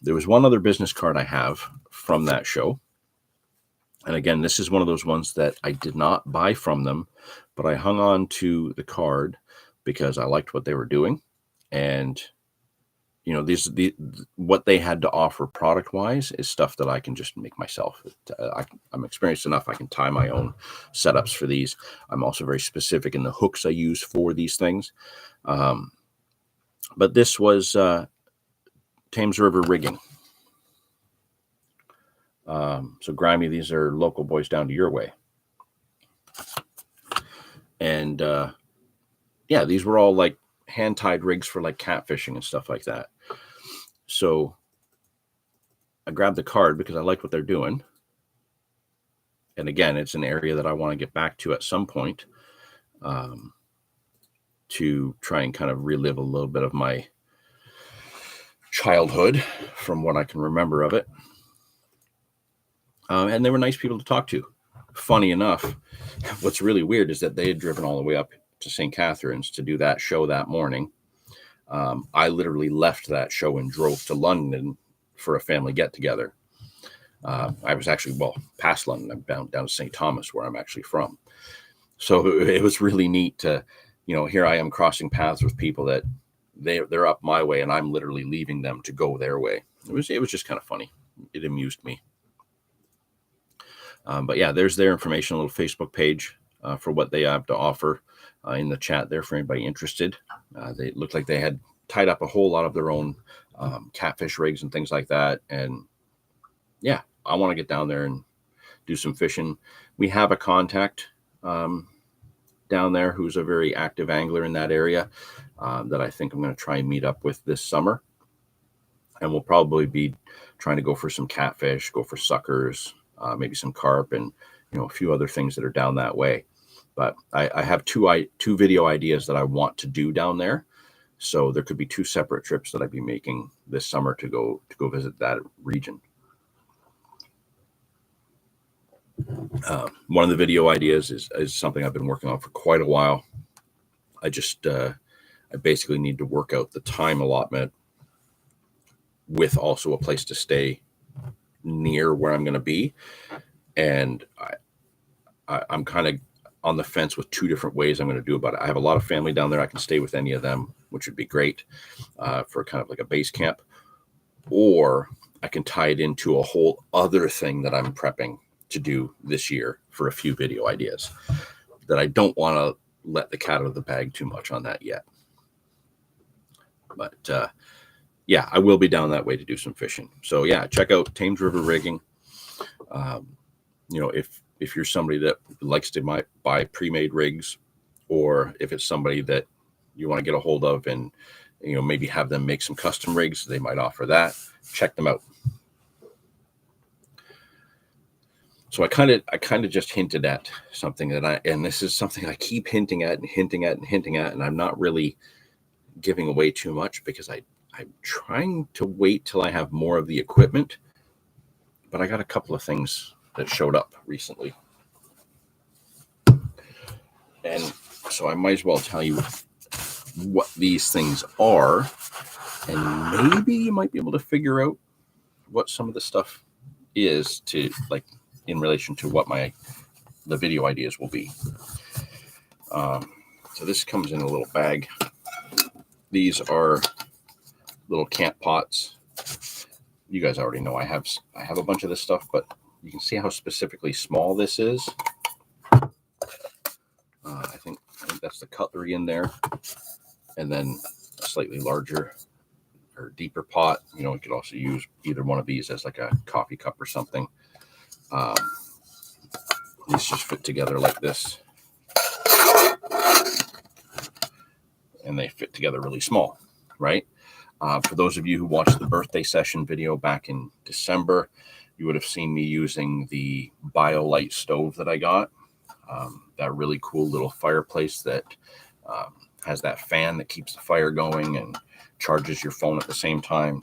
There was one other business card I have from that show. And again, this is one of those ones that I did not buy from them, but I hung on to the card because I liked what they were doing. And, what they had to offer product wise is stuff that I can just make myself. I'm experienced enough. I can tie my own setups for these. I'm also very specific in the hooks I use for these things. But this was Thames River Rigging. So Grimy, these are local boys down to your way. And these were all like hand-tied rigs for like catfishing and stuff like that. So I grabbed the card because I like what they're doing. And again, it's an area that I want to get back to at some point to try and kind of relive a little bit of my childhood from what I can remember of it. And they were nice people to talk to. Funny enough, what's really weird is that they had driven all the way up to St. Catharines to do that show that morning. I literally left that show and drove to London for a family get-together. I was actually, past London. I'm down to St. Thomas, where I'm actually from. So it was really neat to, here I am crossing paths with people that they're up my way, and I'm literally leaving them to go their way. It was just kind of funny. It amused me. But yeah, there's their information, a little Facebook page for what they have to offer in the chat there for anybody interested. They looked like they had tied up a whole lot of their own catfish rigs and things like that. And yeah, I want to get down there and do some fishing. We have a contact down there who's a very active angler in that area that I think I'm going to try and meet up with this summer. And we'll probably be trying to go for some catfish, go for suckers, maybe some carp, and a few other things that are down that way. But I have two video ideas that I want to do down there. So there could be two separate trips that I'd be making this summer to go visit that region. One of the video ideas is something I've been working on for quite a while. I basically need to work out the time allotment with also a place to stay near where I'm going to be. And I'm kind of on the fence with two different ways I'm going to do about it. I have a lot of family down there. I can stay with any of them, which would be great for kind of like a base camp. Or I can tie it into a whole other thing that I'm prepping to do this year for a few video ideas that I don't want to let the cat out of the bag too much on that yet. But yeah, I will be down that way to do some fishing. So yeah, check out Thames River Rigging. If you're somebody that likes to buy pre-made rigs, or if it's somebody that you want to get a hold of and maybe have them make some custom rigs, they might offer that. Check them out. So I kind of just hinted at something and this is something I keep hinting at, and I'm not really giving away too much because I'm trying to wait till I have more of the equipment. But I got a couple of things that showed up recently. And so I might as well tell you what these things are, and maybe you might be able to figure out what some of the stuff is to like in relation to what the video ideas will be. So this comes in a little bag. These are little camp pots. You guys already know I have a bunch of this stuff, but you can see how specifically small this is. I think that's the cutlery in there, and then a slightly larger or deeper pot. You could also use either one of these as like a coffee cup or something. These just fit together like this, and they fit together really small, right? For those of you who watched the birthday session video back in December, you would have seen me using the BioLite stove that I got. That really cool little fireplace that has that fan that keeps the fire going and charges your phone at the same time.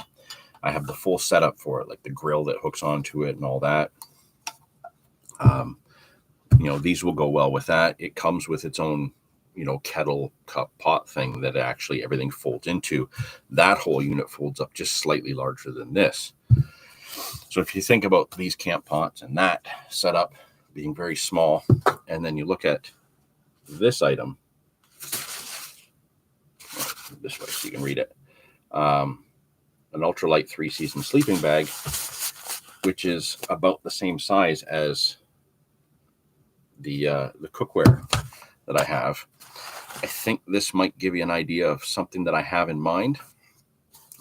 I have the full setup for it, like the grill that hooks onto it and all that. These will go well with that. It comes with its own, kettle cup pot thing that actually everything folds into. That whole unit folds up just slightly larger than this. So if you think about these camp pots and that setup being very small, and then you look at this item, this way so you can read it, an ultralight 3-season sleeping bag, which is about the same size as the cookware that I have. I think this might give you an idea of something that I have in mind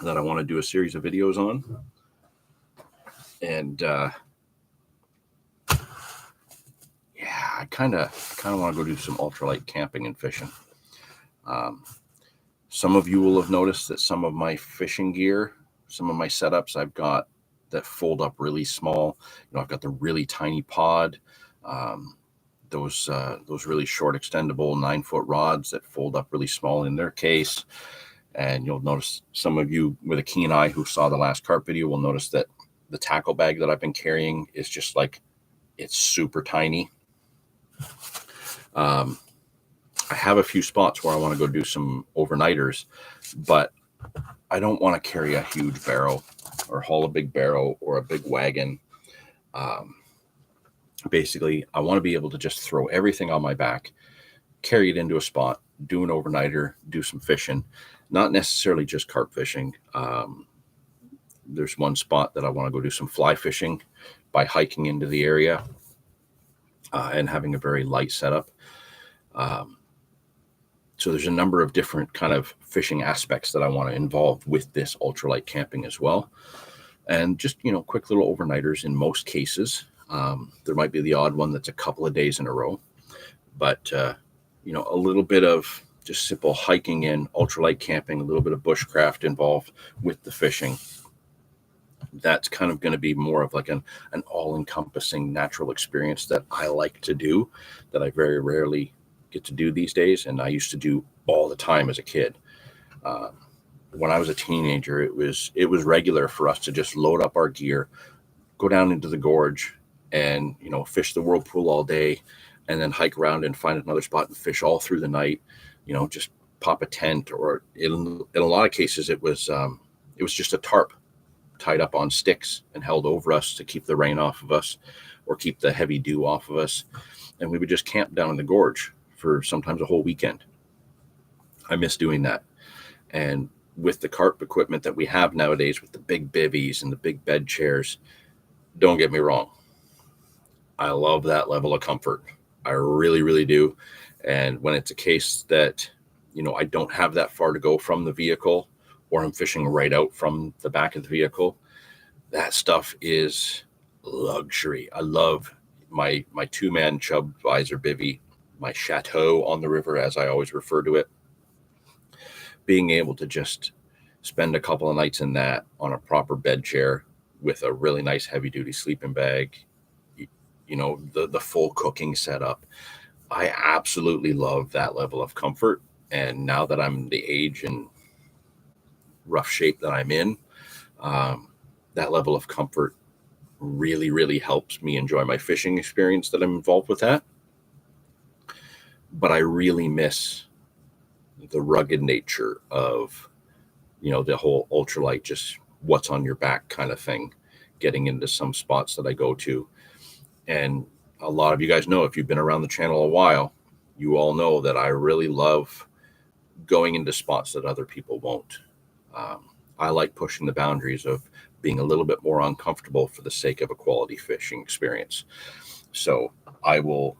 that I want to do a series of videos on. And I kind of want to go do some ultralight camping and fishing. Some of you will have noticed that some of my fishing gear, some of my setups I've got that fold up really small. I've got the really tiny pod, those really short extendable 9-foot rods that fold up really small in their case. And you'll notice, some of you with a keen eye who saw the last carp video will notice that the tackle bag that I've been carrying is just like, it's super tiny. I have a few spots where I want to go do some overnighters, but I don't want to carry a huge barrow or haul a big barrow or a big wagon. Basically, I want to be able to just throw everything on my back, carry it into a spot, do an overnighter, do some fishing, not necessarily just carp fishing. There's one spot that I want to go do some fly fishing by hiking into the area. and having a very light setup. Um, so there's a number of different kind of fishing aspects that I want to involve with this ultralight camping as well. And just, quick little overnighters in most cases. There might be the odd one that's a couple of days in a row, but, a little bit of just simple hiking in, ultralight camping, a little bit of bushcraft involved with the fishing. That's kind of going to be more of like an all-encompassing natural experience that I like to do, that I very rarely get to do these days, and I used to do all the time as a kid. Uh, when I was a teenager, it was regular for us to just load up our gear, go down into the gorge, and fish the whirlpool all day, and then hike around and find another spot and fish all through the night. Just pop a tent, or in a lot of cases it was just a tarp tied up on sticks and held over us to keep the rain off of us or keep the heavy dew off of us. And we would just camp down in the gorge for sometimes a whole weekend. I miss doing that. And with the carp equipment that we have nowadays, with the big bivvies and the big bed chairs, don't get me wrong, I love that level of comfort. I really, really do. And when it's a case that, I don't have that far to go from the vehicle, or I'm fishing right out from the back of the vehicle, that stuff is luxury. I love my 2-man chub visor bivvy, my chateau on the river, as I always refer to it. Being able to just spend a couple of nights in that on a proper bed chair with a really nice heavy duty sleeping bag, the full cooking setup. I absolutely love that level of comfort. And now that I'm the age and rough shape that I'm in, that level of comfort really, really helps me enjoy my fishing experience that I'm involved with that. But I really miss the rugged nature of, the whole ultralight, just what's on your back kind of thing, getting into some spots that I go to. And a lot of you guys know, if you've been around the channel a while, you all know that I really love going into spots that other people won't. I like pushing the boundaries of being a little bit more uncomfortable for the sake of a quality fishing experience. So I will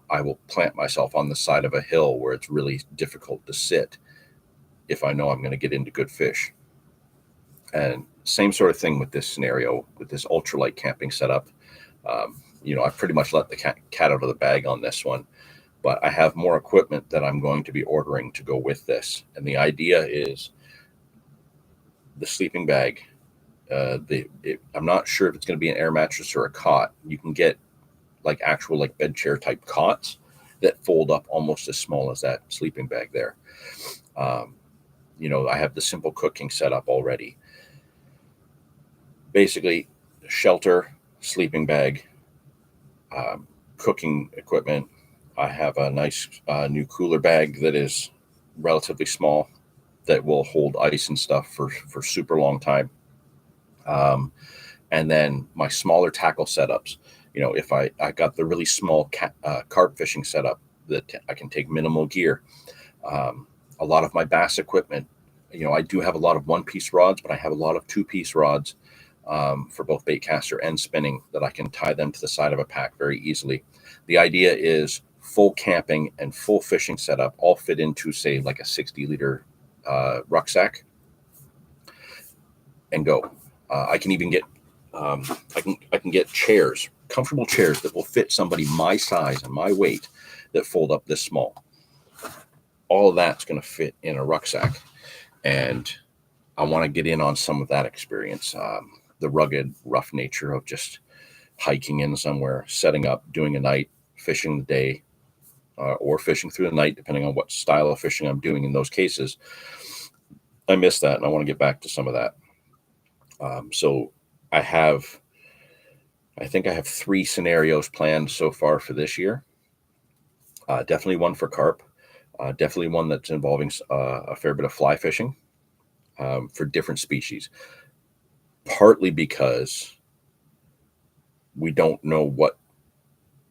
plant myself on the side of a hill where it's really difficult to sit if I know I'm going to get into good fish. And same sort of thing with this scenario, with this ultralight camping setup. I've pretty much let the cat out of the bag on this one, but I have more equipment that I'm going to be ordering to go with this. And the idea is the sleeping bag. I'm not sure if it's going to be an air mattress or a cot. You can get like actual like bed chair type cots that fold up almost as small as that sleeping bag there. I have the simple cooking setup already. Basically, shelter, sleeping bag, cooking equipment. I have a nice new cooler bag that is relatively small, that will hold ice and stuff for super long time. And then my smaller tackle setups. If I got the really small carp fishing setup that I can take minimal gear. A lot of my bass equipment, I do have a lot of one-piece rods, but I have a lot of two-piece rods for both bait caster and spinning, that I can tie them to the side of a pack very easily. The idea is full camping and full fishing setup all fit into, say, like a 60-liter rucksack, and go. I can even get I can get chairs, comfortable chairs that will fit somebody my size and my weight, that fold up this small. All of that's going to fit in a rucksack, and I want to get in on some of that experience. The rugged, rough nature of just hiking in somewhere, setting up, doing a night, fishing the day, or fishing through the night, depending on what style of fishing I'm doing in those cases. I miss that, and I want to get back to some of that. So I think I have 3 scenarios planned so far for this year. Definitely one for carp. Definitely one that's involving a fair bit of fly fishing for different species. Partly because we don't know what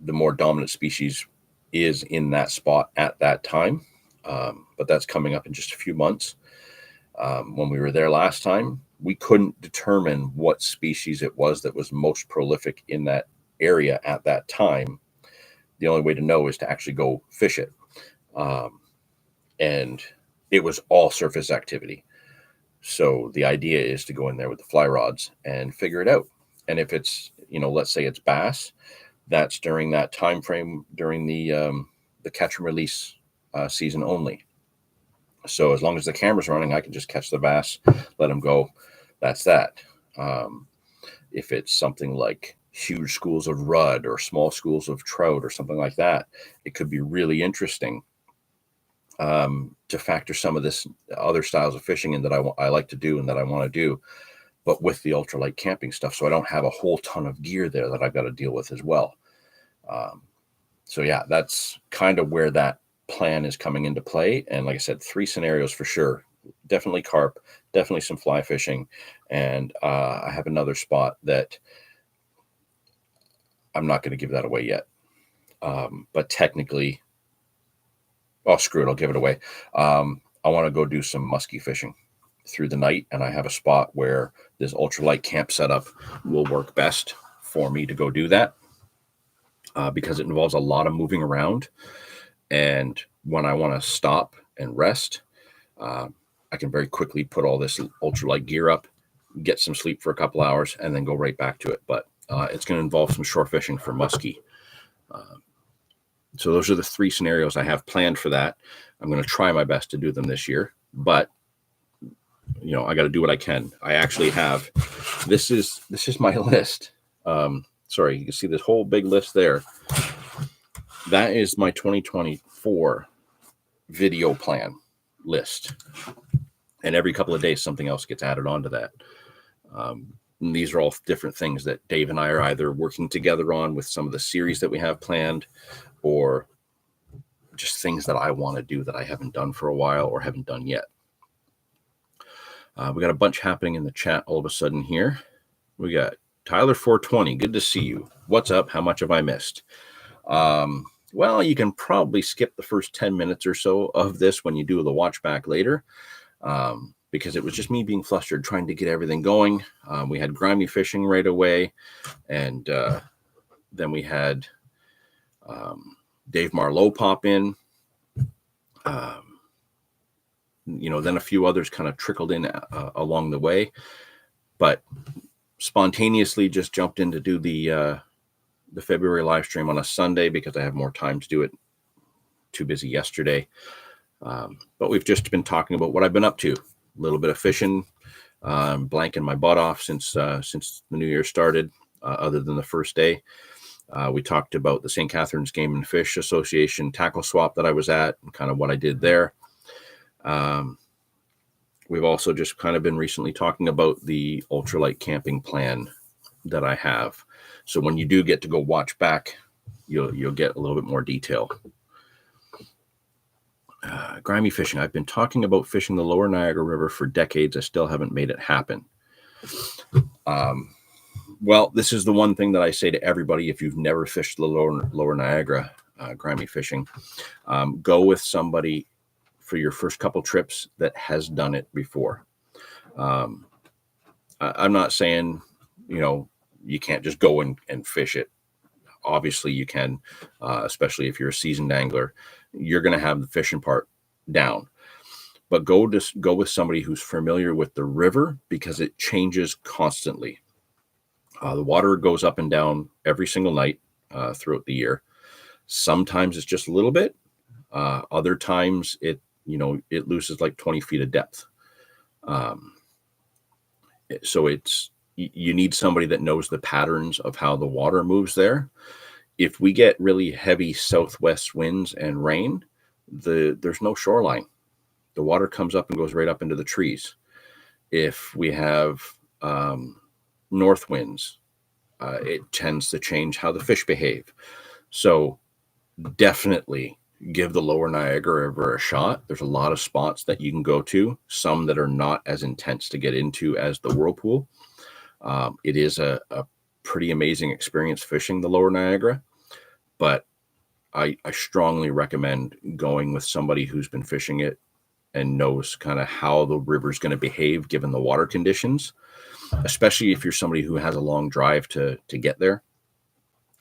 the more dominant species is in that spot at that time. But that's coming up in just a few months. When we were there last time, we couldn't determine what species it was that was most prolific in that area at that time. The only way to know is to actually go fish it. And it was all surface activity. So the idea is to go in there with the fly rods and figure it out. And if it's, let's say it's bass, that's during that time frame during the catch and release season only. So as long as the camera's running, I can just catch the bass, let them go. That's that. If it's something like huge schools of rudd or small schools of trout or something like that, it could be really interesting to factor some of this other styles of fishing in that I like to do and that I want to do, but with the ultralight camping stuff. So I don't have a whole ton of gear there that I've got to deal with as well. So yeah, that's kind of where that plan is coming into play. And like I said, 3 scenarios for sure. Definitely carp, definitely some fly fishing. And I have another spot that I'm not going to give that away yet. But technically, oh, screw it, I'll give it away. I want to go do some muskie fishing through the night. And I have a spot where this ultralight camp setup will work best for me to go do that. Because it involves a lot of moving around. And when I want to stop and rest, I can very quickly put all this ultralight gear up, get some sleep for a couple hours, and then go right back to it. But it's going to involve some shore fishing for muskie. So those are the 3 scenarios I have planned for that. I'm going to try my best to do them this year, but I got to do what I can. I actually have, this is my list. Sorry, you can see this whole big list there. That is my 2024 video plan list. And every couple of days, something else gets added onto that. And these are all different things that Dave and I are either working together on with some of the series that we have planned, or just things that I want to do that I haven't done for a while or haven't done yet. We got a bunch happening in the chat all of a sudden here. We got Tyler 420. Good to see you. What's up? How much have I missed? Well, you can probably skip the first 10 minutes or so of this when you do the watch back later, because it was just me being flustered trying to get everything going. We had grimy fishing right away, and then we had Dave Marlowe pop in. Then a few others kind of trickled in along the way, but spontaneously just jumped in to do the February live stream on a Sunday because I have more time to do it. Too busy yesterday. But we've just been talking about what I've been up to. A little bit of fishing, blanking my butt off since the new year started, other than the first day. We talked about the St. Catharines Game and Fish Association tackle swap that I was at and kind of what I did there. We've also just kind of been recently talking about the ultralight camping plan that I have. So when you do get to go watch back, you'll get a little bit more detail. Grimy fishing. I've been talking about fishing the lower Niagara River for decades. I still haven't made it happen. Well, this is the one thing that I say to everybody. If you've never fished the lower Niagara grimy fishing, go with somebody for your first couple trips that has done it before. I'm not saying, you can't just go and fish it. Obviously you can, especially if you're a seasoned angler. You're going to have the fishing part down, but go with somebody who's familiar with the river, because it changes constantly. The water goes up and down every single night throughout the year. Sometimes it's just a little bit. Other times it loses like 20 feet of depth. So you need somebody that knows the patterns of how the water moves there. If we get really heavy southwest winds and rain, there's no shoreline. The water comes up and goes right up into the trees. If we have north winds, it tends to change how the fish behave. So definitely give the lower Niagara River a shot. There's a lot of spots that you can go to, some that are not as intense to get into as the whirlpool. It is a pretty amazing experience fishing the lower Niagara, but I strongly recommend going with somebody who's been fishing it and knows kind of how the river's going to behave given the water conditions, especially if you're somebody who has a long drive to get there.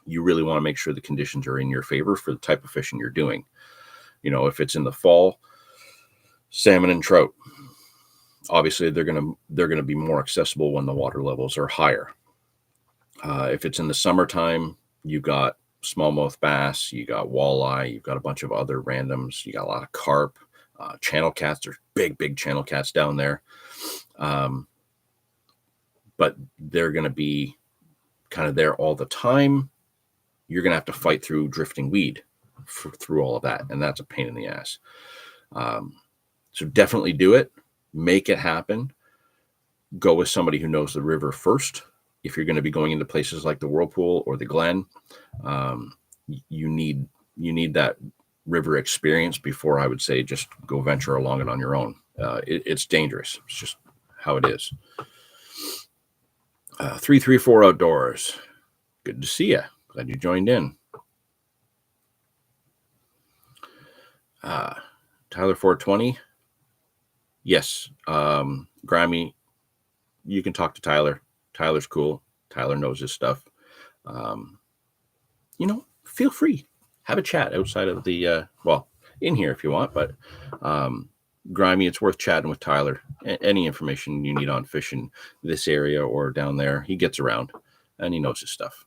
you really want to make sure the conditions are in your favor for the type of fishing you're doing. If it's in the fall, salmon and trout, obviously they're gonna be more accessible when the water levels are higher. If it's in the summertime, you got smallmouth bass, you got walleye, you've got a bunch of other randoms, you got a lot of carp, channel cats. There's big channel cats down there, but they're going to be kind of there all the time. You're going to have to fight through drifting weed through all of that, and that's a pain in the ass. So definitely do it. Make it happen. Go with somebody who knows the river first. If you're going to be going into places like the Whirlpool or the Glen, you need that river experience before I would say just go venture along it on your own. It's dangerous. It's just how it is. 334 Outdoors. Good to see you. Glad you joined in. Tyler 420. Yes. Grammy, you can talk to Tyler. Tyler's cool. Tyler knows his stuff. Feel free. Have a chat outside of the, in here if you want, but Grimy, it's worth chatting with Tyler. Any information you need on fishing this area or down there, he gets around and he knows his stuff.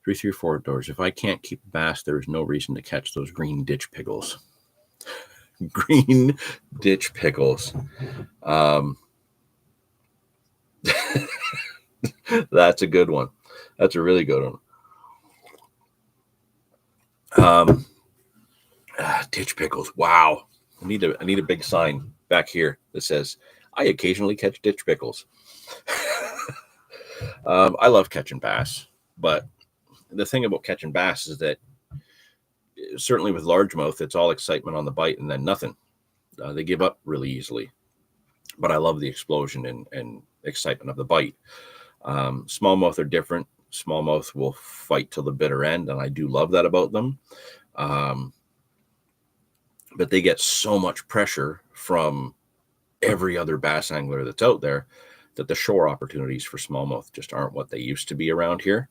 334 Outdoors. If I can't keep bass, there is no reason to catch those green ditch pickles. Green ditch pickles. That's a good one. That's a really good one. Ditch pickles. Wow. I need a big sign back here that says, I occasionally catch ditch pickles. I love catching bass, but the thing about catching bass is that certainly with largemouth, it's all excitement on the bite and then nothing. They give up really easily, but I love the explosion and excitement of the bite. Smallmouth are different. Smallmouth will fight till the bitter end, and I do love that about them. But they get so much pressure from every other bass angler that's out there that the shore opportunities for smallmouth just aren't what they used to be around here.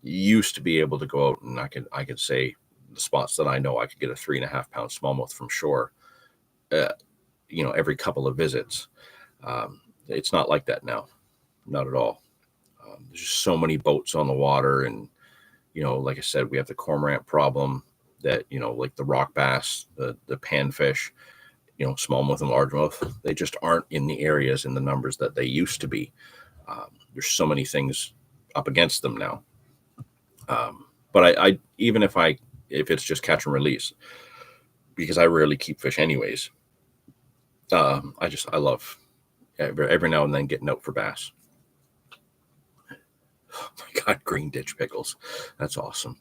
Used to be able to go out and I could say the spots that I know I could get a 3.5 pound smallmouth from shore, every couple of visits. It's not like that now. Not at all. There's just so many boats on the water. And, like I said, we have the cormorant problem that, like the rock bass, the panfish, smallmouth and largemouth, they just aren't in the areas in the numbers that they used to be. There's so many things up against them now. But I even if it's just catch and release, because I rarely keep fish anyways, I love every now and then getting out for bass. Oh my God, green ditch pickles. That's awesome.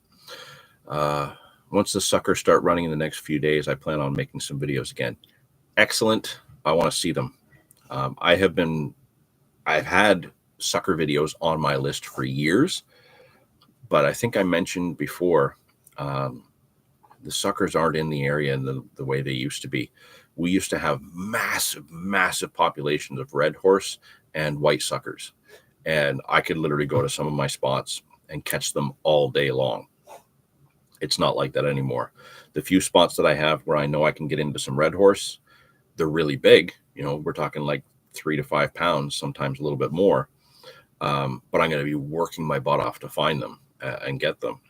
Once the suckers start running in the next few days, I plan on making some videos again. Excellent. I want to see them. I've had sucker videos on my list for years, but I think I mentioned before, the suckers aren't in the area in the way they used to be. We used to have massive populations of red horse and white suckers. And I could literally go to some of my spots and catch them all day long. It's not like that anymore. The few spots that I have where I know I can get into some red horse, they're really big. We're talking like 3 to 5 pounds, sometimes a little bit more. But I'm going to be working my butt off to find them and get them.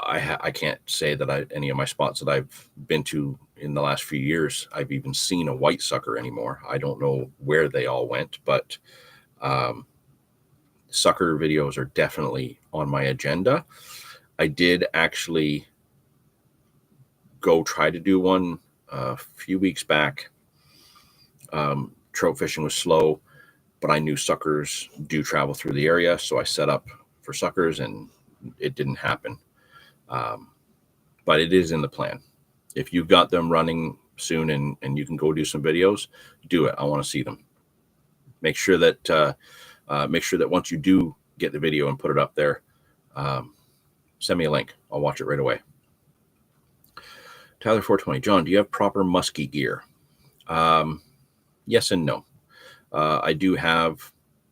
I can't say that any of my spots that I've been to in the last few years, I've even seen a white sucker anymore. I don't know where they all went, but sucker videos are definitely on my agenda. I did actually go try to do one a few weeks back. Trout fishing was slow, but I knew suckers do travel through the area, so I set up for suckers and it didn't happen. But it is in the plan. If you've got them running soon and you can go do some videos, do it. I want to see them. Make sure that once you do get the video and put it up there, send me a link. I'll watch it right away. Tyler 420, John, do you have proper muskie gear? Yes and no. I do have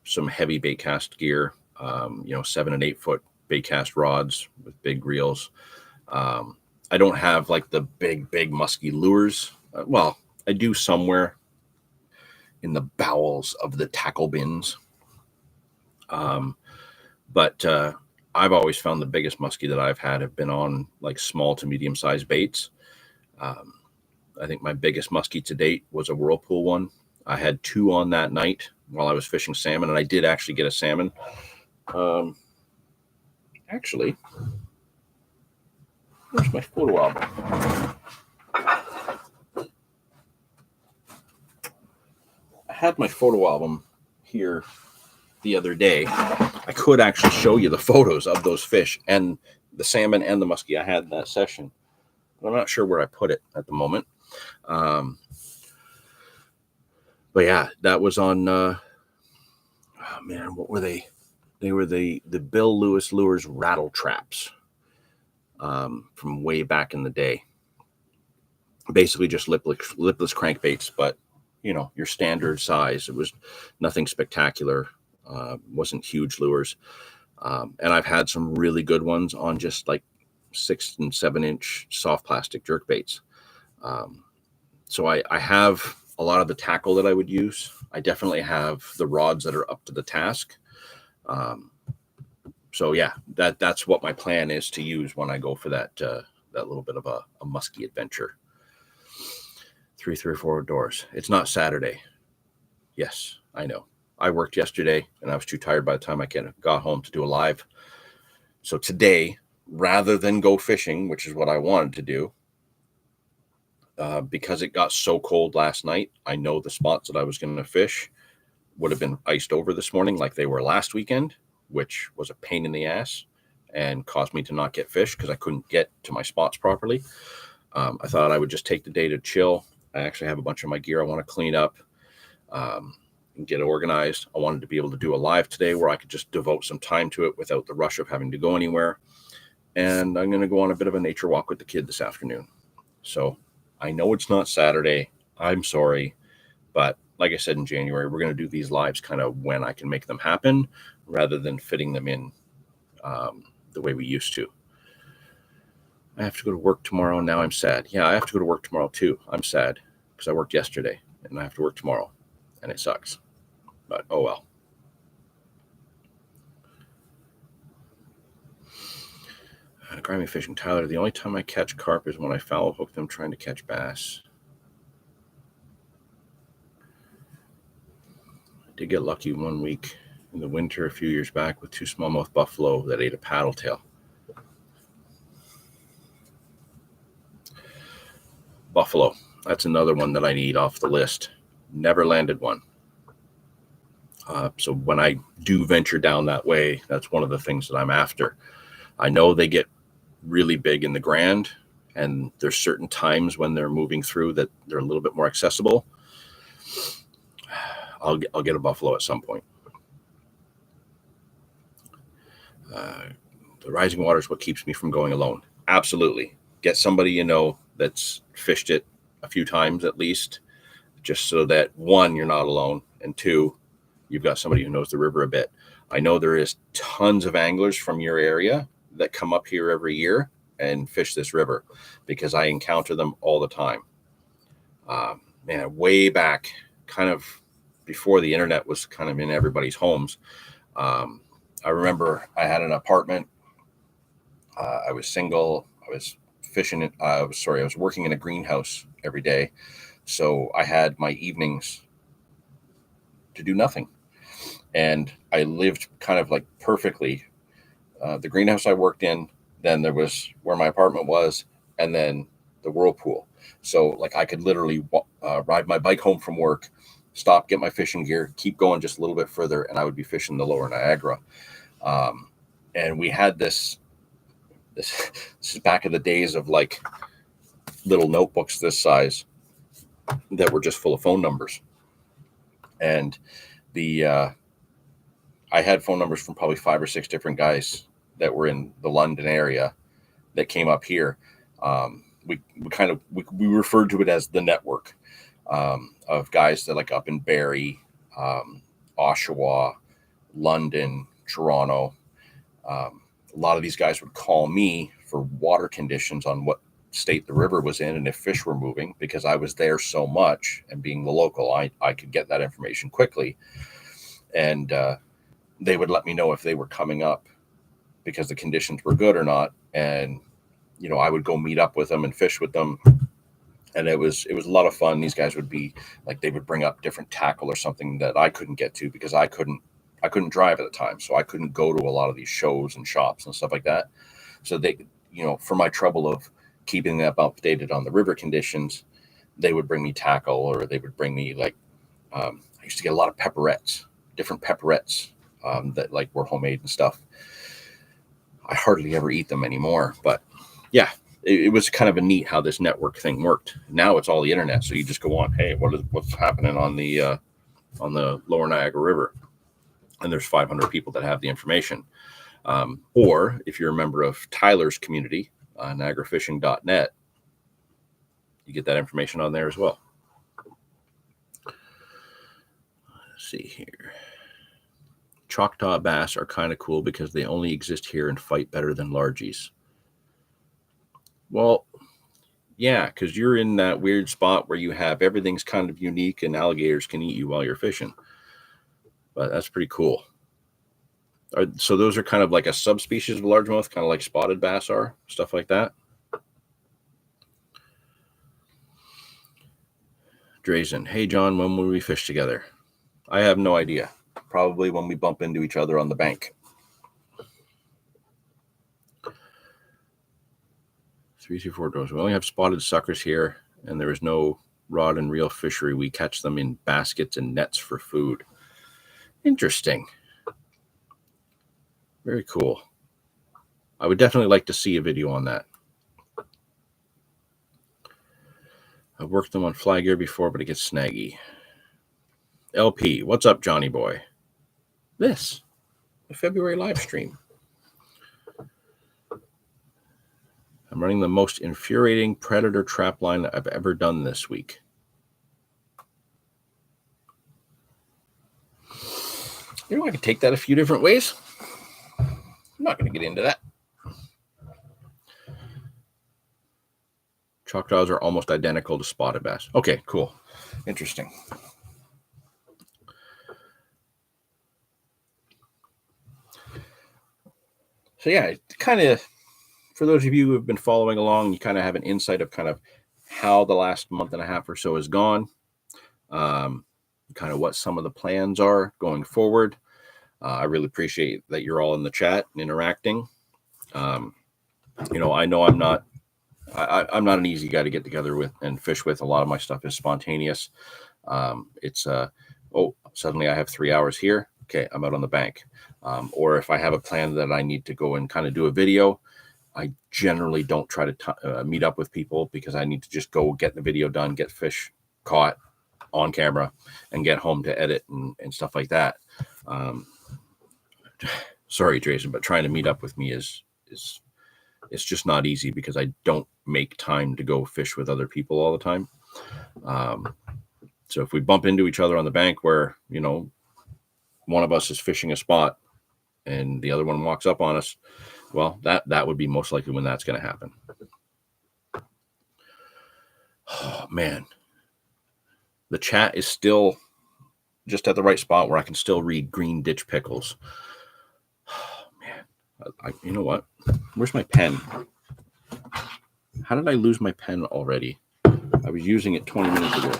some heavy bait cast gear, 7 and 8 foot bait cast rods with big reels. I don't have like the big musky lures. Well, I do somewhere in the bowels of the tackle bins. But I've always found the biggest muskie that I've had have been on like small to medium sized baits. I think my biggest muskie to date was a whirlpool one. I had 2 on that night while I was fishing salmon, and I did actually get a salmon. Actually, where's my photo album? I had my photo album here the other day. I could actually show you the photos of those fish and the salmon and the muskie I had in that session. But I'm not sure where I put it at the moment. But yeah, that was on, oh man, what were they? They were the Bill Lewis Lures rattle traps from way back in the day. Basically just lipless crankbaits, but your standard size. It was nothing spectacular. Wasn't huge lures. And I've had some really good ones on just like 6 and 7 inch soft plastic jerk baits. So I have a lot of the tackle that I would use. I definitely have the rods that are up to the task. So yeah, that's what my plan is to use when I go for that little bit of a musky adventure. 3 or 4 doors. It's not Saturday. Yes, I know. I worked yesterday and I was too tired by the time I got home to do a live. So today, rather than go fishing, which is what I wanted to do, because it got so cold last night, I know the spots that I was going to fish would have been iced over this morning like they were last weekend, which was a pain in the ass and caused me to not get fish because I couldn't get to my spots properly. I thought I would just take the day to chill. I actually have a bunch of my gear I want to clean up and get organized. I wanted to be able to do a live today where I could just devote some time to it without the rush of having to go anywhere. And I'm going to go on a bit of a nature walk with the kid this afternoon. So I know it's not Saturday. I'm sorry. But like I said, in January, we're going to do these lives kind of when I can make them happen rather than fitting them in the way we used to. I have to go to work tomorrow. Now I'm sad. Yeah, I have to go to work tomorrow too. I'm sad because I worked yesterday and I have to work tomorrow and it sucks. But oh well. Grimy fishing, Tyler. The only time I catch carp is when I foul hook them trying to catch bass. I did get lucky one week in the winter a few years back with 2 smallmouth buffalo that ate a paddle tail. Buffalo. That's another one that I need off the list. Never landed one. So when I do venture down that way, that's one of the things that I'm after. I know they get really big in the Grand, and there's certain times when they're moving through that they're a little bit more accessible. I'll get a buffalo at some point. The rising water is what keeps me from going alone. Absolutely. Get somebody that's fished it a few times at least, just so that 1, you're not alone, and 2, you've got somebody who knows the river a bit. I know there is tons of anglers from your area that come up here every year and fish this river because I encounter them all the time. Way back, kind of before the internet was kind of in everybody's homes. I remember I had an apartment. I was single. I was fishing. I was working in a greenhouse every day. So I had my evenings to do nothing. And I lived kind of like perfectly. The greenhouse I worked in, then there was where my apartment was, and then the whirlpool. So like I could literally ride my bike home from work, stop, get my fishing gear, keep going just a little bit further, and I would be fishing the lower Niagara. And we had this is back in the days of like little notebooks this size that were just full of phone numbers. And I had phone numbers from probably 5 or 6 different guys that were in the London area that came up here. We referred to it as the network of guys that like up in Barrie, Oshawa, London, Toronto. A lot of these guys would call me for water conditions on what state the river was in and if fish were moving, because I was there so much, and being the local, I could get that information quickly. And they would let me know if they were coming up because the conditions were good or not. And, I would go meet up with them and fish with them. And it was a lot of fun. These guys would be like, they would bring up different tackle or something that I couldn't get to because I couldn't drive at the time. So I couldn't go to a lot of these shows and shops and stuff like that. So they, for my trouble of keeping them updated on the river conditions, they would bring me tackle, or they would bring me I used to get a lot of different pepperettes that like were homemade and stuff. I hardly ever eat them anymore, but yeah, it was kind of a neat how this network thing worked. Now it's all the internet, so you just go on, hey, what's happening on the Lower Niagara River, and there's 500 people that have the information. Or if you're a member of Tyler's community, niagarafishing.net, you get that information on there as well. Let's see here. Choctaw bass are kind of cool because they only exist here and fight better than largies. Well, yeah, because you're in that weird spot where you have everything's kind of unique and alligators can eat you while you're fishing. But that's pretty cool. So those are kind of like a subspecies of largemouth, kind of like spotted bass are, stuff like that. Drazen, hey John, when will we fish together? I have no idea. Probably when we bump into each other on the bank. 3-4 doors. We only have spotted suckers here, and there is no rod and reel fishery. We catch them in baskets and nets for food. Interesting. Very cool. I would definitely like to see a video on that. I've worked them on fly gear before, but it gets snaggy. LP, what's up, Johnny boy? This, the February live stream. I'm running the most infuriating predator trap line I've ever done this week. I could take that a few different ways. I'm not going to get into that. Choctaws are almost identical to spotted bass. Okay, cool. Interesting. So yeah, kind of, for those of you who have been following along, you kind of have an insight of kind of how the last month and a half or so has gone, kind of what some of the plans are going forward. I really appreciate that you're all in the chat and interacting. I know I'm not an easy guy to get together with and fish with. A lot of my stuff is spontaneous. Suddenly I have 3 hours here. Okay, I'm out on the bank. Or if I have a plan that I need to go and kind of do a video, I generally don't try to meet up with people, because I need to just go get the video done, get fish caught on camera, and get home to edit and stuff like that. Sorry, Jason, but trying to meet up with me is it's just not easy, because I don't make time to go fish with other people all the time. So if we bump into each other on the bank where, one of us is fishing a spot and the other one walks up on us, well, that would be most likely when that's going to happen. Oh, man. The chat is still just at the right spot where I can still read green ditch pickles. Oh, man. You know what? Where's my pen? How did I lose my pen already? I was using it 20 minutes ago.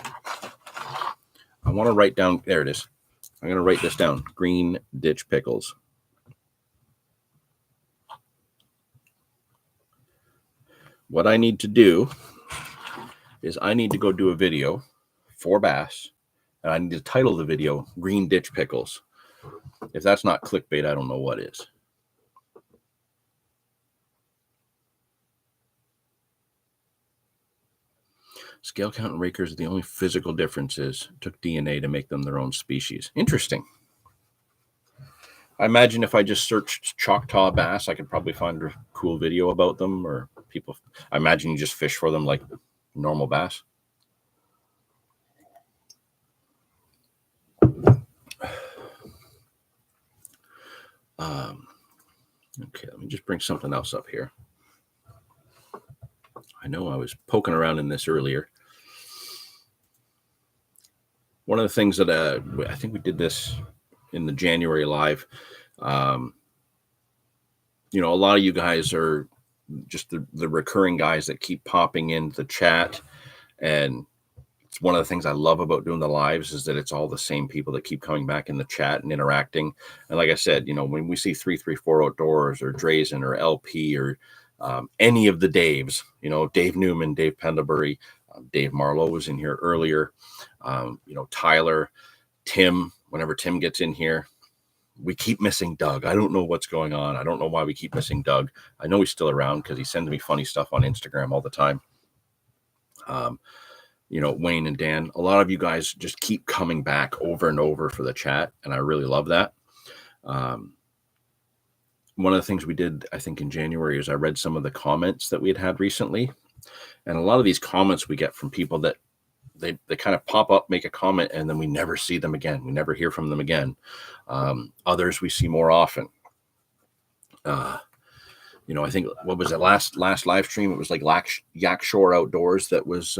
I want to write down. There it is. I'm going to write this down. Green ditch pickles. What I need to do is I need to go do a video for bass, and I need to title the video Green Ditch Pickles. If that's not clickbait, I don't know what is. Scale count and rakers are the only physical differences. It took DNA to make them their own species. Interesting. I imagine if I just searched Choctaw bass, I could probably find a cool video about them, or people. I imagine you just fish for them like normal bass. Okay, let me just bring something else up here. I know I was poking around in this earlier. One of the things that I think we did this in the January live. You know, a lot of you guys are just the recurring guys that keep popping into the chat. And it's one of the things I love about doing the lives is that it's all the same people that keep coming back in the chat and interacting. And like I said, you know, when we see 334 Outdoors or Drazen or LP or any of the Daves, you know, Dave Newman, Dave Pendlebury, Dave Marlowe was in here earlier, you know, Tyler, Tim, whenever Tim gets in here, we keep missing Doug. I don't know what's going on. I don't know why we keep missing Doug. I know he's still around because he sends me funny stuff on Instagram all the time. You know, Wayne and Dan, a lot of you guys just keep coming back over and over for the chat, and I really love that. One of the things we did, I think, in January is I read some of the comments that we had recently, and a lot of these comments we get from people that they kind of pop up, make a comment, and then we never see them again. We never hear from them again. Others we see more often. You know, I think, what was it, last live stream? It was like Yak Shore Outdoors that was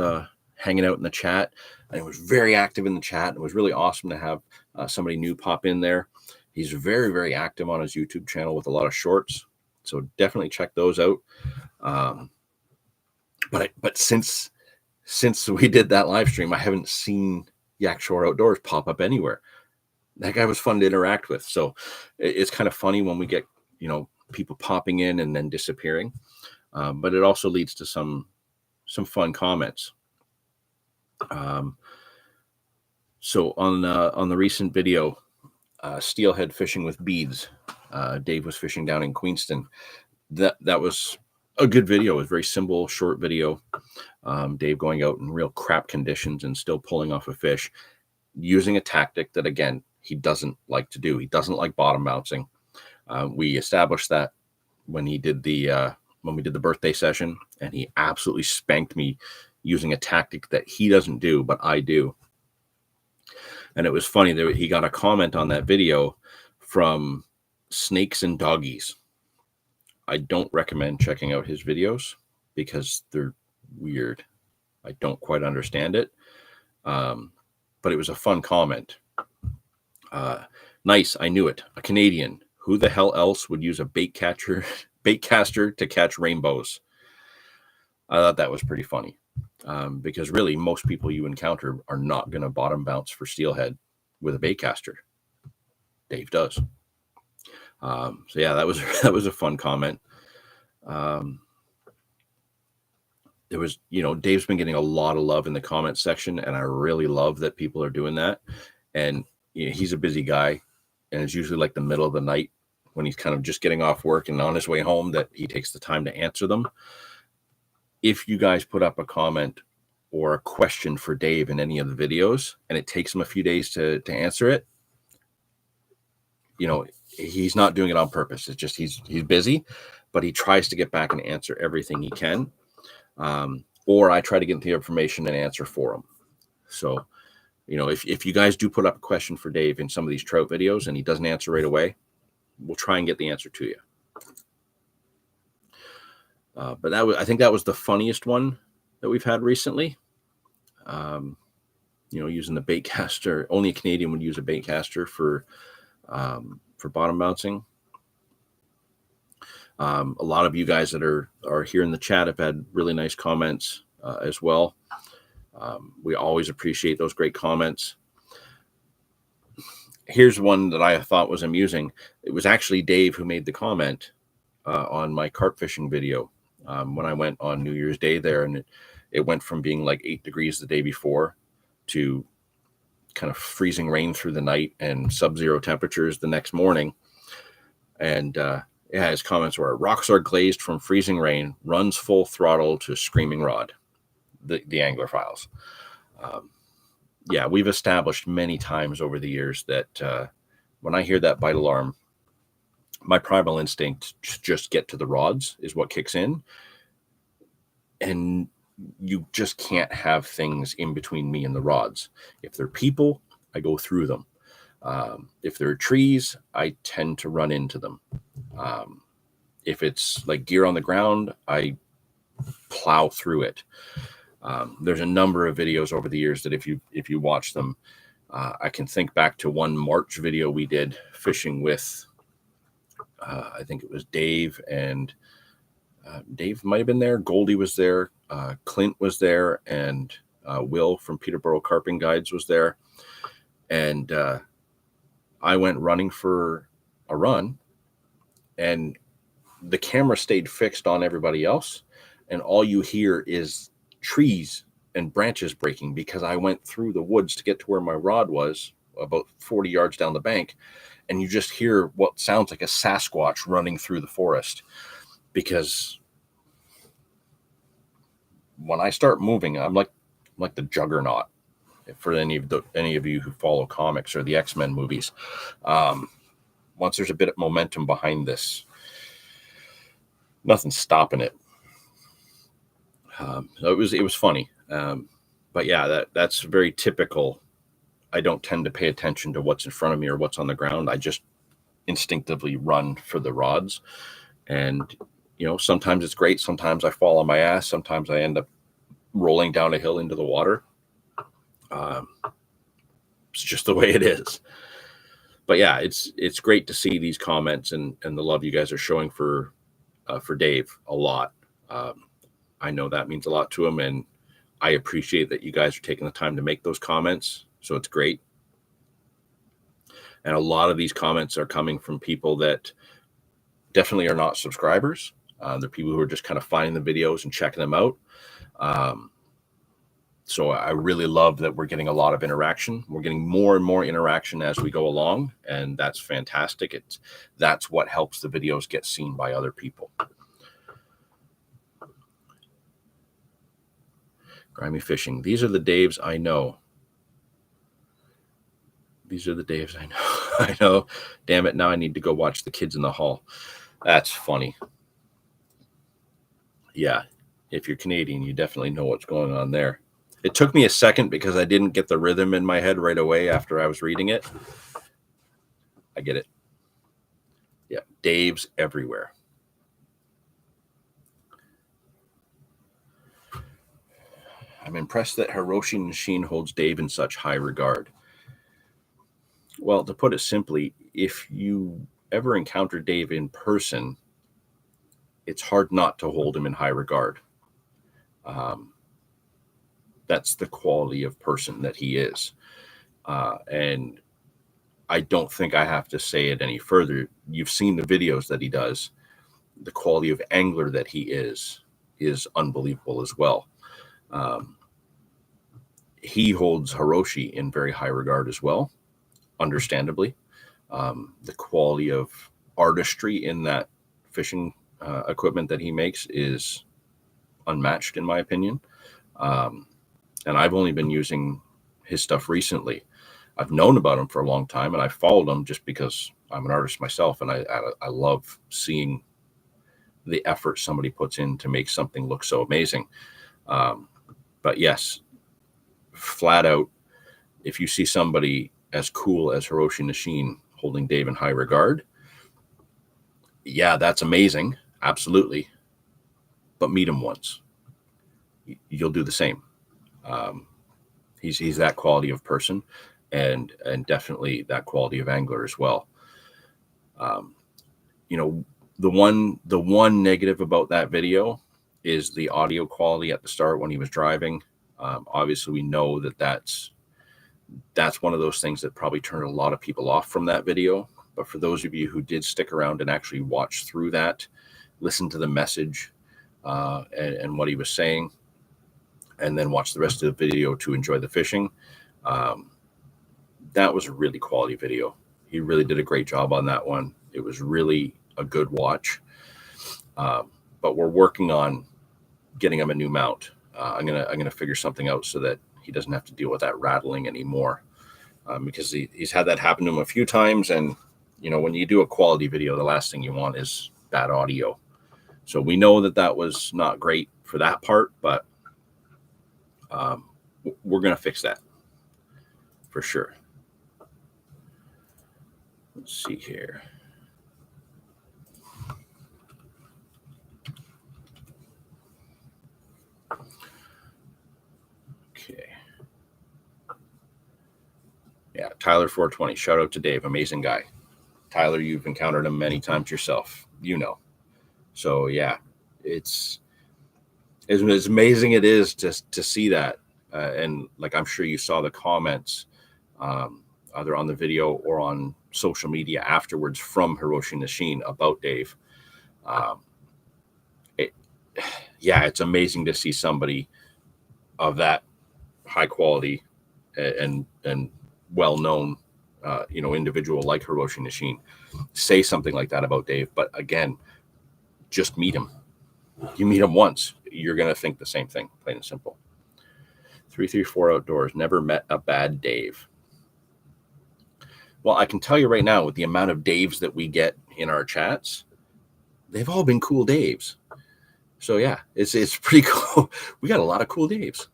hanging out in the chat, and it was very active in the chat. It was really awesome to have somebody new pop in there. He's very, very active on his YouTube channel with a lot of shorts, so definitely check those out. But since we did that live stream, I haven't seen Yak Shore Outdoors pop up anywhere. That guy was fun to interact with. So it's kind of funny when we get, you know, people popping in and then disappearing. But it also leads to some fun comments. So on the recent video, steelhead fishing with beads, Dave was fishing down in Queenston. That was a good video. It was a very simple, short video. Dave going out in real crap conditions and still pulling off a fish, using a tactic that, again, he doesn't like to do. He doesn't like bottom bouncing. We established that when we did the birthday session, and he absolutely spanked me using a tactic that he doesn't do, but I do. And it was funny that he got a comment on that video from Snakes and Doggies. I don't recommend checking out his videos because they're weird. I don't quite understand it. But it was a fun comment. Nice. I knew it. A Canadian. Who the hell else would use a bait caster to catch rainbows? I thought that was pretty funny. Because really most people you encounter are not going to bottom bounce for steelhead with a bait caster. Dave does. So yeah, that was a fun comment. It was, you know, Dave's been getting a lot of love in the comment section, and I really love that people are doing that. And you know, he's a busy guy, and it's usually like the middle of the night when he's kind of just getting off work and on his way home that he takes the time to answer them. If you guys put up a comment or a question for Dave in any of the videos, and it takes him a few days to answer it, you know, he's not doing it on purpose. It's just he's busy, but he tries to get back and answer everything he can. Or I try to get the information and answer for him. So, you know, if you guys do put up a question for Dave in some of these trout videos and he doesn't answer right away, we'll try and get the answer to you. But I think that was the funniest one that we've had recently. You know, using the bait caster. Only a Canadian would use a bait caster for bottom bouncing. A lot of you guys that are here in the chat have had really nice comments as well. We always appreciate those great comments. Here's one that I thought was amusing. It was actually Dave who made the comment on my carp fishing video when I went on New Year's Day there, and it went from being like 8 degrees the day before to kind of freezing rain through the night and sub-zero temperatures the next morning. And yeah, his comments were, rocks are glazed from freezing rain, runs full throttle to screaming rod, the angler files. Yeah, we've established many times over the years that when I hear that bite alarm, my primal instinct to just get to the rods is what kicks in. And you just can't have things in between me and the rods. If they're people, I go through them. If there are trees, I tend to run into them. If it's like gear on the ground, I plow through it. There's a number of videos over the years that if you watch them, I can think back to one March video we did fishing with, I think it was Dave, and Dave might have been there. Goldie was there. Clint was there, and Will from Peterborough Carping Guides was there. And I went running for a run, and the camera stayed fixed on everybody else, and all you hear is trees and branches breaking because I went through the woods to get to where my rod was, about 40 yards down the bank, and you just hear what sounds like a Sasquatch running through the forest. Because when I start moving, I'm like the Juggernaut. For any of you who follow comics or the X-Men movies, once there's a bit of momentum behind this, nothing's stopping it. So it was funny, but yeah, that's very typical. I don't tend to pay attention to what's in front of me or what's on the ground. I just instinctively run for the rods, and sometimes it's great. Sometimes I fall on my ass. Sometimes I end up rolling down a hill into the water. It's just the way it is. But yeah, it's great to see these comments and the love you guys are showing for Dave a lot. I know that means a lot to him, and I appreciate that you guys are taking the time to make those comments. So it's great. And a lot of these comments are coming from people that definitely are not subscribers. They're people who are just kind of finding the videos and checking them out. So I really love that we're getting a lot of interaction. We're getting more and more interaction as we go along, and that's fantastic. That's what helps the videos get seen by other people. Grimy fishing. These are the Daves I know. These are the Daves I know. I know. Damn it, now I need to go watch The Kids in the Hall. That's funny. Yeah, if you're Canadian, you definitely know what's going on there. It took me a second because I didn't get the rhythm in my head right away after I was reading it. I get it. Yeah, Dave's everywhere. I'm impressed that Hiroshi Nishin holds Dave in such high regard. Well, to put it simply, if you ever encounter Dave in person, it's hard not to hold him in high regard. That's the quality of person that he is. And I don't think I have to say it any further. You've seen the videos that he does. The quality of angler that he is unbelievable as well. He holds Hiroshi in very high regard as well, understandably. The quality of artistry in that fishing equipment that he makes is unmatched, in my opinion. And I've only been using his stuff recently. I've known about him for a long time, and I followed him just because I'm an artist myself, and I love seeing the effort somebody puts in to make something look so amazing. But yes, flat out, if you see somebody as cool as Hiroshi Nishin holding Dave in high regard, yeah, that's amazing. Absolutely. But meet him once. You'll do the same. He's that quality of person, and definitely that quality of angler as well. The one negative about that video is the audio quality at the start when he was driving. Obviously, we know that's one of those things that probably turned a lot of people off from that video. But for those of you who did stick around and actually watch through that, listen to the message and what he was saying, and then watch the rest of the video to enjoy the fishing, that was a really quality video. He really did a great job on that one. It was really a good watch. But we're working on getting him a new mount. I'm gonna figure something out so that he doesn't have to deal with that rattling anymore, because he's had that happen to him a few times. And when you do a quality video, the last thing you want is bad audio. So we know that was not great for that part, but we're gonna fix that for sure. Let's see here. Okay. Yeah, Tyler 420. Shout out to Dave. Amazing guy. Tyler, you've encountered him many times yourself. You know. So yeah, it's as amazing it is to see that. And like I'm sure you saw the comments, either on the video or on social media afterwards from Hiroshi Nishin about Dave. It, yeah, it's amazing to see somebody of that high quality and well known, individual like Hiroshi Nishin say something like that about Dave. But again, just meet him. You meet him once, you're going to think the same thing, plain and simple. 334 Outdoors, never met a bad Dave. Well, I can tell you right now, with the amount of Daves that we get in our chats, they've all been cool Daves. So yeah, it's pretty cool. We got a lot of cool Daves.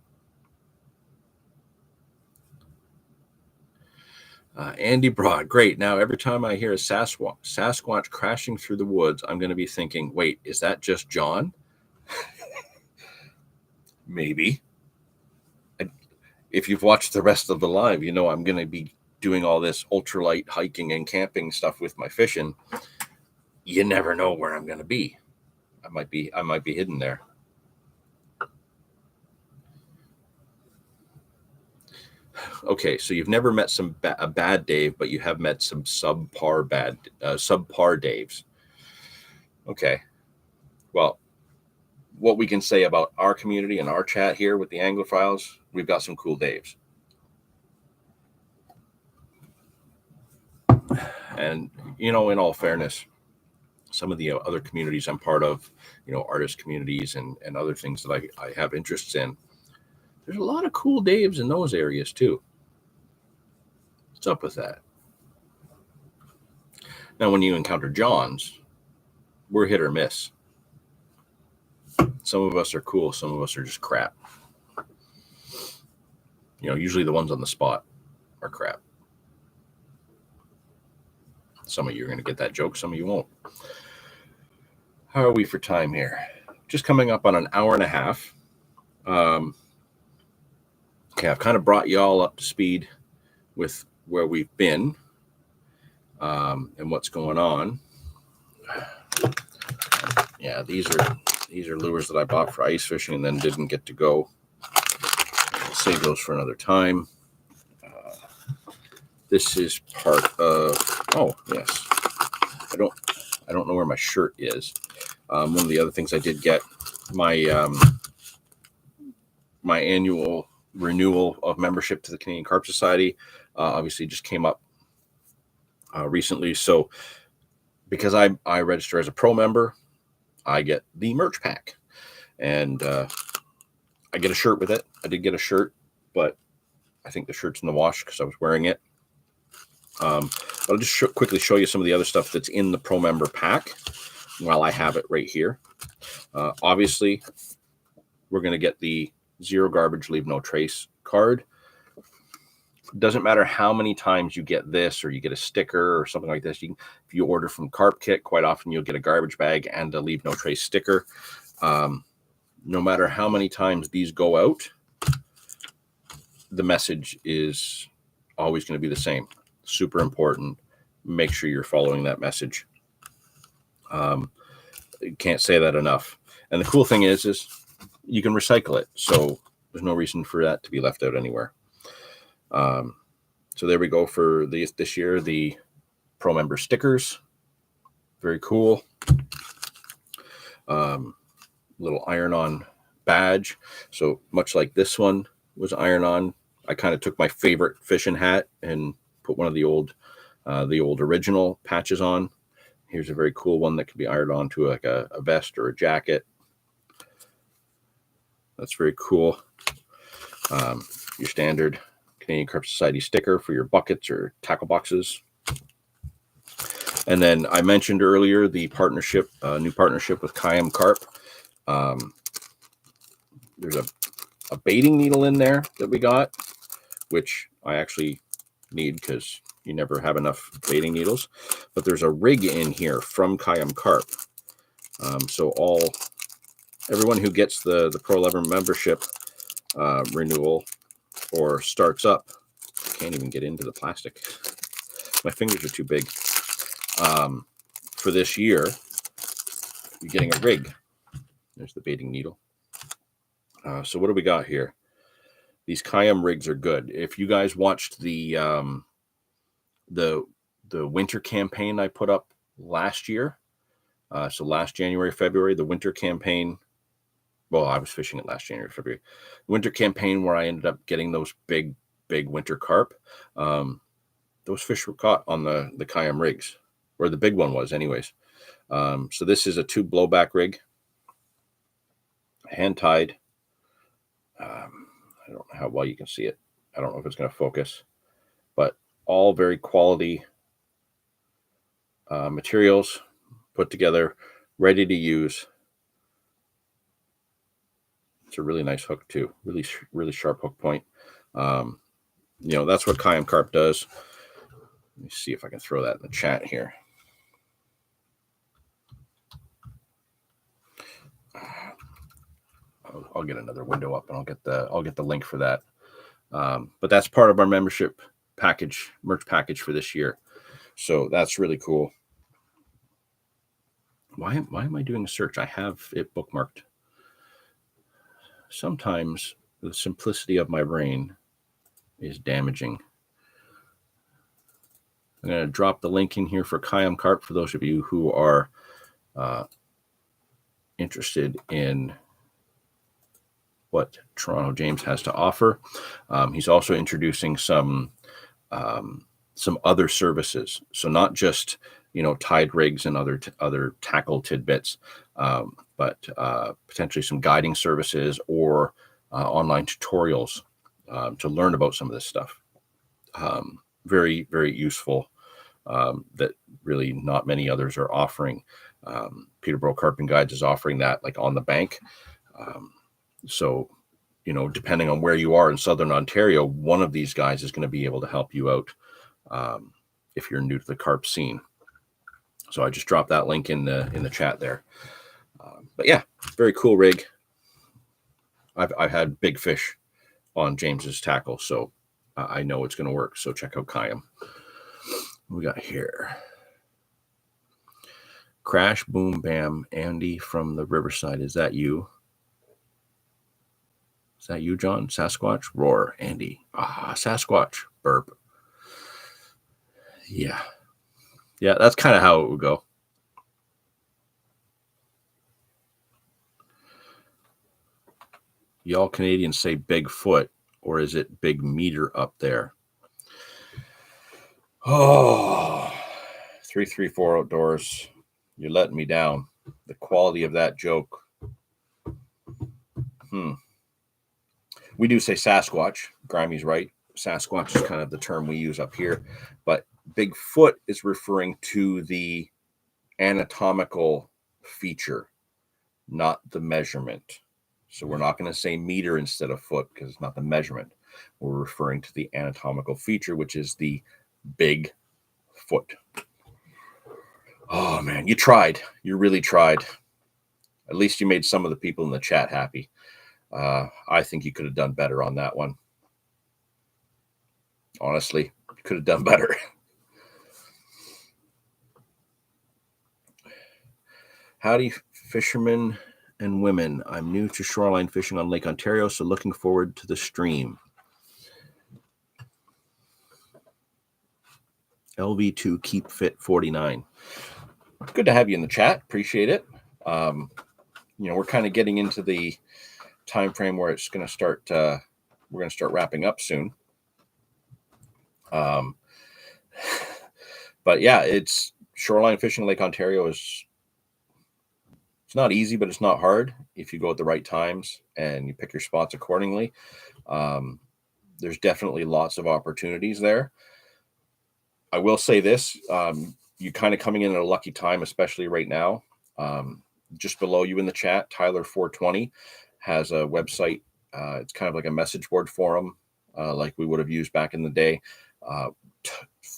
Andy Broad, great. Now, every time I hear a Sasquatch crashing through the woods, I'm going to be thinking, wait, is that just John? Maybe. If you've watched the rest of the live, you know I'm going to be doing all this ultralight hiking and camping stuff with my fishing. You never know where I'm going to be. I might be hidden there. Okay, so you've never met a bad Dave, but you have met some subpar Daves. Okay. Well, what we can say about our community and our chat here with the Anglophiles, we've got some cool Daves. And, in all fairness, some of the other communities I'm part of, artist communities and other things that I have interests in, there's a lot of cool Daves in those areas too. What's up with that? Now, when you encounter Johns, we're hit or miss. Some of us are cool. Some of us are just crap. Usually the ones on the spot are crap. Some of you are going to get that joke. Some of you won't. How are we for time here? Just coming up on an hour and a half. Okay, I've kind of brought y'all up to speed with where we've been and what's going on. Yeah, these are lures that I bought for ice fishing and then didn't get to go. I'll save those for another time. This is part of. Oh yes, I don't know where my shirt is. One of the other things I did get, my my annual renewal of membership to the Canadian Carp Society, obviously just came up recently. So because I register as a pro member, I get the merch pack, and I get a shirt with it. I did get a shirt, but I think the shirt's in the wash because I was wearing it. But I'll just quickly show you some of the other stuff that's in the pro member pack while I have it right here. Obviously, we're going to get the Zero Garbage, Leave No Trace card. Doesn't matter how many times you get this or you get a sticker or something like this. If you order from Carp Kit, quite often you'll get a garbage bag and a Leave No Trace sticker. No matter how many times these go out, the message is always going to be the same. Super important. Make sure you're following that message. Can't say that enough. And the cool thing is you can recycle it. So there's no reason for that to be left out anywhere. So there we go for this year, the pro member stickers. Very cool. Little iron-on badge. So much like this one was iron-on, I kind of took my favorite fishing hat and put one of the old original patches on. Here's a very cool one that can be ironed onto like a vest or a jacket. That's very cool. Your standard Canadian Carp Society sticker for your buckets or tackle boxes. And then I mentioned earlier the partnership, new partnership with Kayam Carp. There's a baiting needle in there that we got, which I actually need because You never have enough baiting needles. But there's a rig in here from Kayam Carp. So everyone who gets the Pro 11 membership renewal or starts up, I can't even get into the plastic. My fingers are too big. For this year, you're getting a rig. There's the baiting needle. So what do we got here? These Kayam rigs are good. If you guys watched the winter campaign I put up last year, so last January, February, the winter campaign. Well, I was fishing it last January, February. The winter campaign where I ended up getting those big winter carp. Those fish were caught on the Kayam rigs, or the big one was, anyways. So this is a tube blowback rig, hand tied. I don't know how well you can see it. I don't know if it's going to focus, but all very quality materials put together, ready to use. It's a really nice hook too. Really sharp hook point. That's what Kayam Carp does. Let me see if I can throw that in the chat here. I'll get another window up and I'll get the link for that. But that's part of our membership package, merch package for this year. So that's really cool. Why am I doing a search? I have it bookmarked. Sometimes the simplicity of my brain is damaging. I'm going to drop the link in here for Kayam Carp for those of you who are interested in what Toronto James has to offer. He's also introducing some other services. So not just, tied rigs and other tackle tidbits, but potentially some guiding services or online tutorials to learn about some of this stuff. Very, very useful that really not many others are offering. Peterborough Carping Guides is offering that like on the bank. So, depending on where you are in Southern Ontario, one of these guys is going to be able to help you out if you're new to the carp scene. So I just dropped that link in the chat there. But yeah, very cool rig. I've had big fish on James's tackle, so I know it's going to work. So check out Kayam. What we got here? Crash, boom, bam. Andy from the Riverside. Is that you? Is that you, John? Sasquatch? Roar, Andy. Sasquatch. Burp. Yeah. Yeah, that's kind of how it would go. Y'all Canadians say Bigfoot, or is it big meter up there? Oh, 334 Outdoors. You're letting me down. The quality of that joke. We do say Sasquatch. Grimey's right. Sasquatch is kind of the term we use up here. But Bigfoot is referring to the anatomical feature, not the measurement. So we're not going to say meter instead of foot because it's not the measurement. We're referring to the anatomical feature, which is the big foot. Oh, man, you tried. You really tried. At least you made some of the people in the chat happy. I think you could have done better on that one. Honestly, you could have done better. Howdy, fishermen and women. I'm new to shoreline fishing on Lake Ontario, so looking forward to the stream. LV2 Keep Fit 49. Good to have you in the chat. Appreciate it. We're kind of getting into the time frame where it's going to start. We're going to start wrapping up soon. But yeah, it's shoreline fishing Lake Ontario it's not easy, but it's not hard if you go at the right times and you pick your spots accordingly. There's definitely lots of opportunities there. I will say this, you're kind of coming in at a lucky time, especially right now. Just below you in the chat, Tyler 420 has a website. It's kind of like a message board forum, like we would have used back in the day.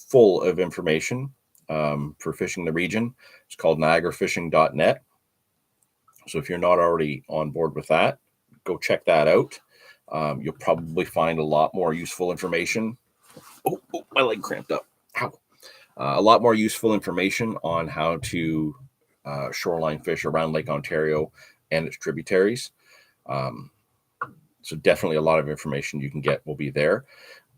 full of information for fishing the region. It's called niagarafishing.net. So if you're not already on board with that, go check that out. You'll probably find a lot more useful information. Oh, my leg cramped up. Ow. A lot more useful information on how to shoreline fish around Lake Ontario and its tributaries. So definitely a lot of information you can get will be there.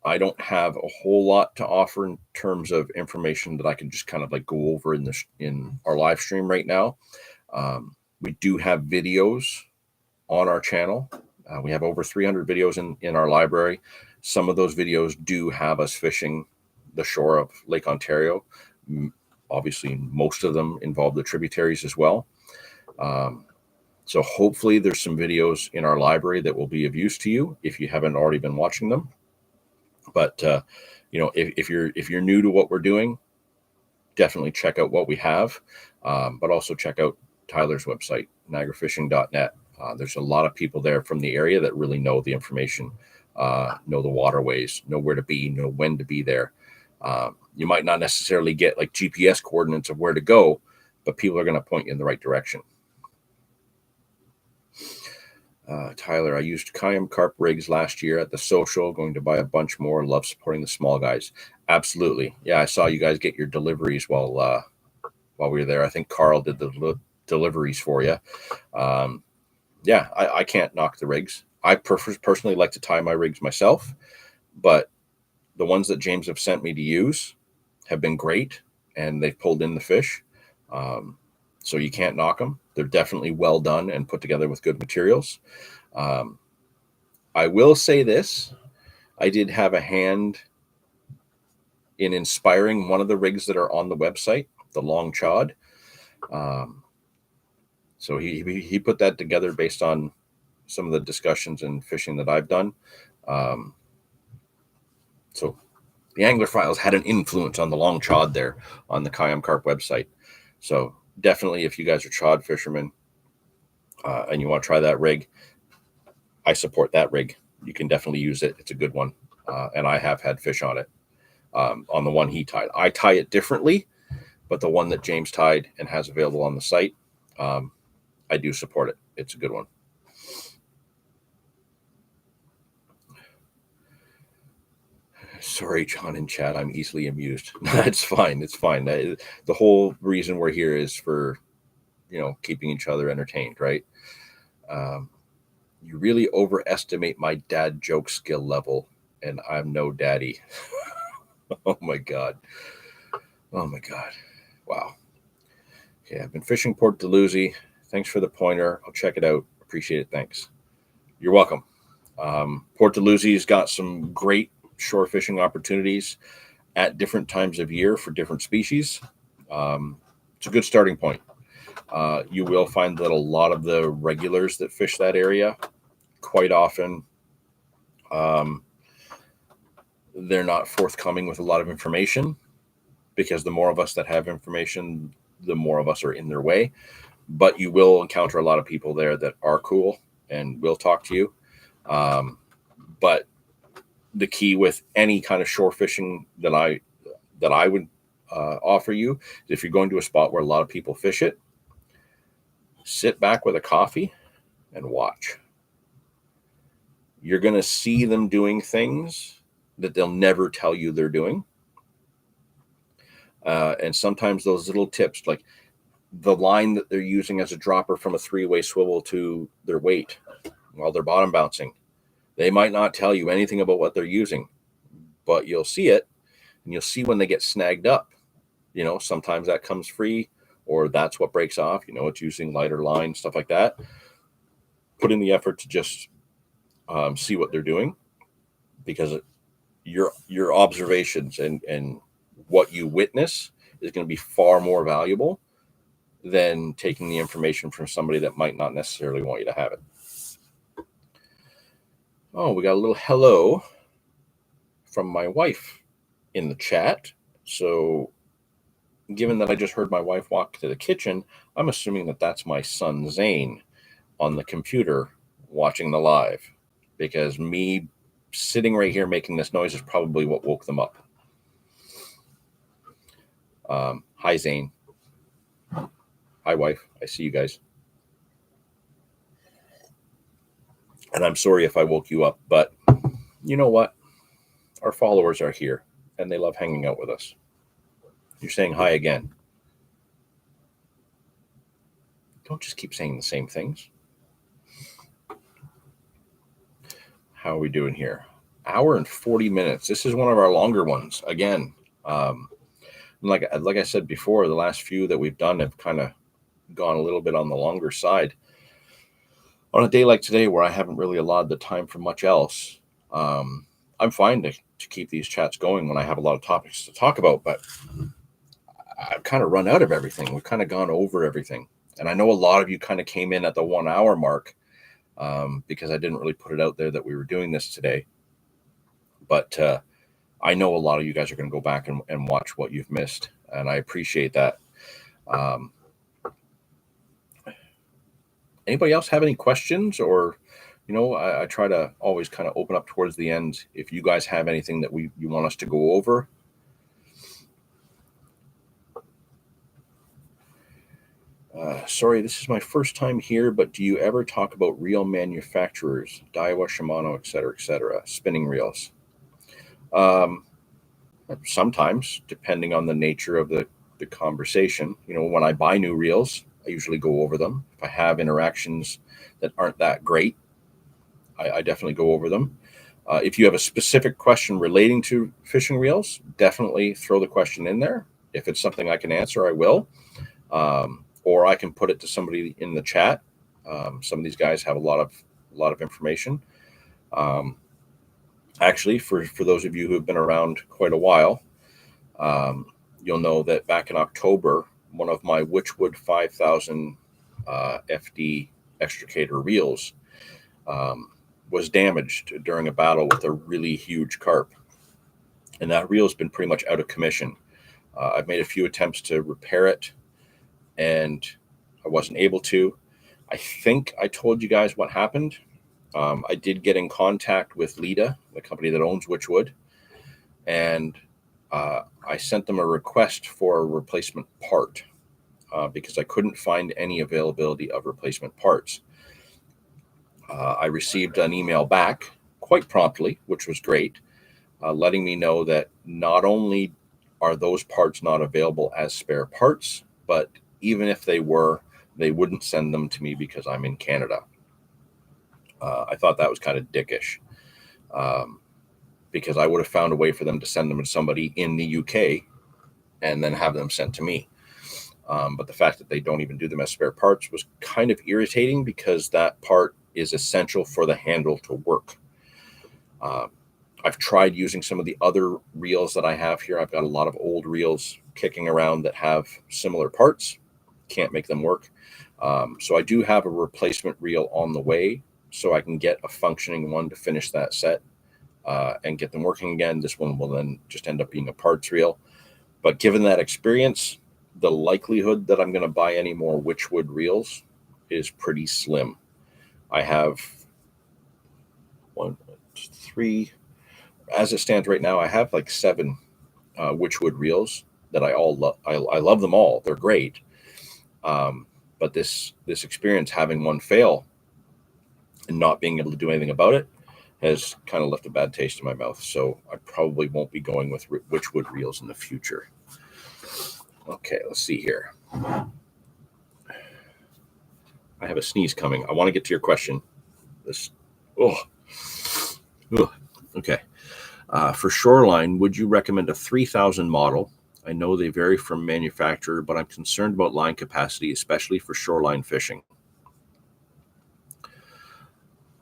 I don't have a whole lot to offer in terms of information that I can just kind of like go over in our live stream right now. We do have videos on our channel. We have over 300 videos in our library. Some of those videos do have us fishing the shore of Lake Ontario. Obviously, most of them involve the tributaries as well. So hopefully there's some videos in our library that will be of use to you if you haven't already been watching them. But if you're new to what we're doing, definitely check out what we have. But also check out Tyler's website, niagarafishing.net. There's a lot of people there from the area that really know the information, know the waterways, know where to be, know when to be there. You might not necessarily get like GPS coordinates of where to go, but people are going to point you in the right direction. Tyler, I used Kayam carp rigs last year at the social, going to buy a bunch more. Love supporting the small guys. Absolutely. Yeah, I saw you guys get your deliveries while we were there. I think Carl did the deliveries for you. Yeah, I can't knock the rigs. I personally like to tie my rigs myself, but the ones that James have sent me to use have been great, and they've pulled in the fish. So you can't knock them. They're definitely well done and put together with good materials. I will say this. I did have a hand in inspiring one of the rigs that are on the website, the long chod. So he put that together based on some of the discussions and fishing that I've done. So the Angler Files had an influence on the long chod there on the Kayam Carp website. So definitely, if you guys are chod fishermen and you want to try that rig, I support that rig. You can definitely use it. It's a good one. And I have had fish on it, on the one he tied. I tie it differently, but the one that James tied and has available on the site, I do support it. It's a good one. Sorry, John in chat. I'm easily amused. It's fine. It's fine. The whole reason we're here is for, keeping each other entertained, right? You really overestimate my dad joke skill level, and I'm no daddy. Oh my God. Oh my God. Wow. Okay, I've been fishing Port Dalhousie. Thanks for the pointer. I'll check it out. Appreciate it. Thanks. You're welcome. Port Dalhousie's got some great shore fishing opportunities at different times of year for different species. It's a good starting point. You will find that a lot of the regulars that fish that area, quite often, they're not forthcoming with a lot of information, because the more of us that have information, the more of us are in their way. But you will encounter a lot of people there that are cool and will talk to you. But the key with any kind of shore fishing that I would offer you is, if you're going to a spot where a lot of people fish it, sit back with a coffee and watch. You're going to see them doing things that they'll never tell you they're doing. And sometimes those little tips, like the line that they're using as a dropper from a 3-way swivel to their weight while they're bottom bouncing, they might not tell you anything about what they're using, but you'll see it, and you'll see when they get snagged up. Sometimes that comes free, or that's what breaks off. It's using lighter line, stuff like that. Put in the effort to just see what they're doing, because your observations and what you witness is going to be far more valuable than taking the information from somebody that might not necessarily want you to have it. Oh, we got a little hello from my wife in the chat. So given that I just heard my wife walk to the kitchen, I'm assuming that that's my son Zane on the computer watching the live, because me sitting right here making this noise is probably what woke them up. Hi, Zane. Hi, wife. I see you guys. And I'm sorry if I woke you up, but you know what? Our followers are here and they love hanging out with us. You're saying hi again. Don't just keep saying the same things. How are we doing here? Hour and 40 minutes. This is one of our longer ones. Again, like I said before, the last few that we've done have kind of gone a little bit on the longer side. On a day like today where I haven't really allotted the time for much else, I'm fine to keep these chats going when I have a lot of topics to talk about, but I've kind of run out of everything. We've kind of gone over everything. And I know a lot of you kind of came in at the 1 hour mark because I didn't really put it out there that we were doing this today. But I know a lot of you guys are going to go back and watch what you've missed. And I appreciate that. Anybody else have any questions? Or, I try to always kind of open up towards the end. If you guys have anything that you want us to go over. Sorry, this is my first time here, but do you ever talk about reel manufacturers, Daiwa, Shimano, et cetera, spinning reels? Sometimes, depending on the nature of the conversation. When I buy new reels, I usually go over them. If I have interactions that aren't that great, I definitely go over them. If you have a specific question relating to fishing reels, definitely throw the question in there. If it's something I can answer, I will. Or I can put it to somebody in the chat. Some of these guys have a lot of information. Actually, for those of you who have been around quite a while, you'll know that back in October, one of my Witchwood 5000 FD extricator reels was damaged during a battle with a really huge carp. And that reel has been pretty much out of commission. I've made a few attempts to repair it, and I wasn't able to. I think I told you guys what happened. I did get in contact with Lita, the company that owns Witchwood, and I sent them a request for a replacement part because I couldn't find any availability of replacement parts. I received an email back quite promptly, which was great, letting me know that not only are those parts not available as spare parts, but even if they were, they wouldn't send them to me because I'm in Canada. I thought that was kind of dickish because I would have found a way for them to send them to somebody in the UK and then have them sent to me. But the fact that they don't even do them as spare parts was kind of irritating because that part is essential for the handle to work. I've tried using some of the other reels that I have here. I've got a lot of old reels kicking around that have similar parts. Can't make them work. So I do have a replacement reel on the way so I can get a functioning one to finish that set and get them working again. This one will then just end up being a parts reel. But given that experience, the likelihood that I'm going to buy any more Witchwood reels is pretty slim. I have 1, 2, 3. As it stands right now, I have like 7 Witchwood reels that I all love. I love them all. They're great. But this experience, having one fail and not being able to do anything about it, has kind of left a bad taste in my mouth. So I probably won't be going with Witchwood reels in the future. Okay, let's see here. I have a sneeze coming. I want to get to your question. Okay. For shoreline, would you recommend a 3000 model? I know they vary from manufacturer, but I'm concerned about line capacity, especially for shoreline fishing.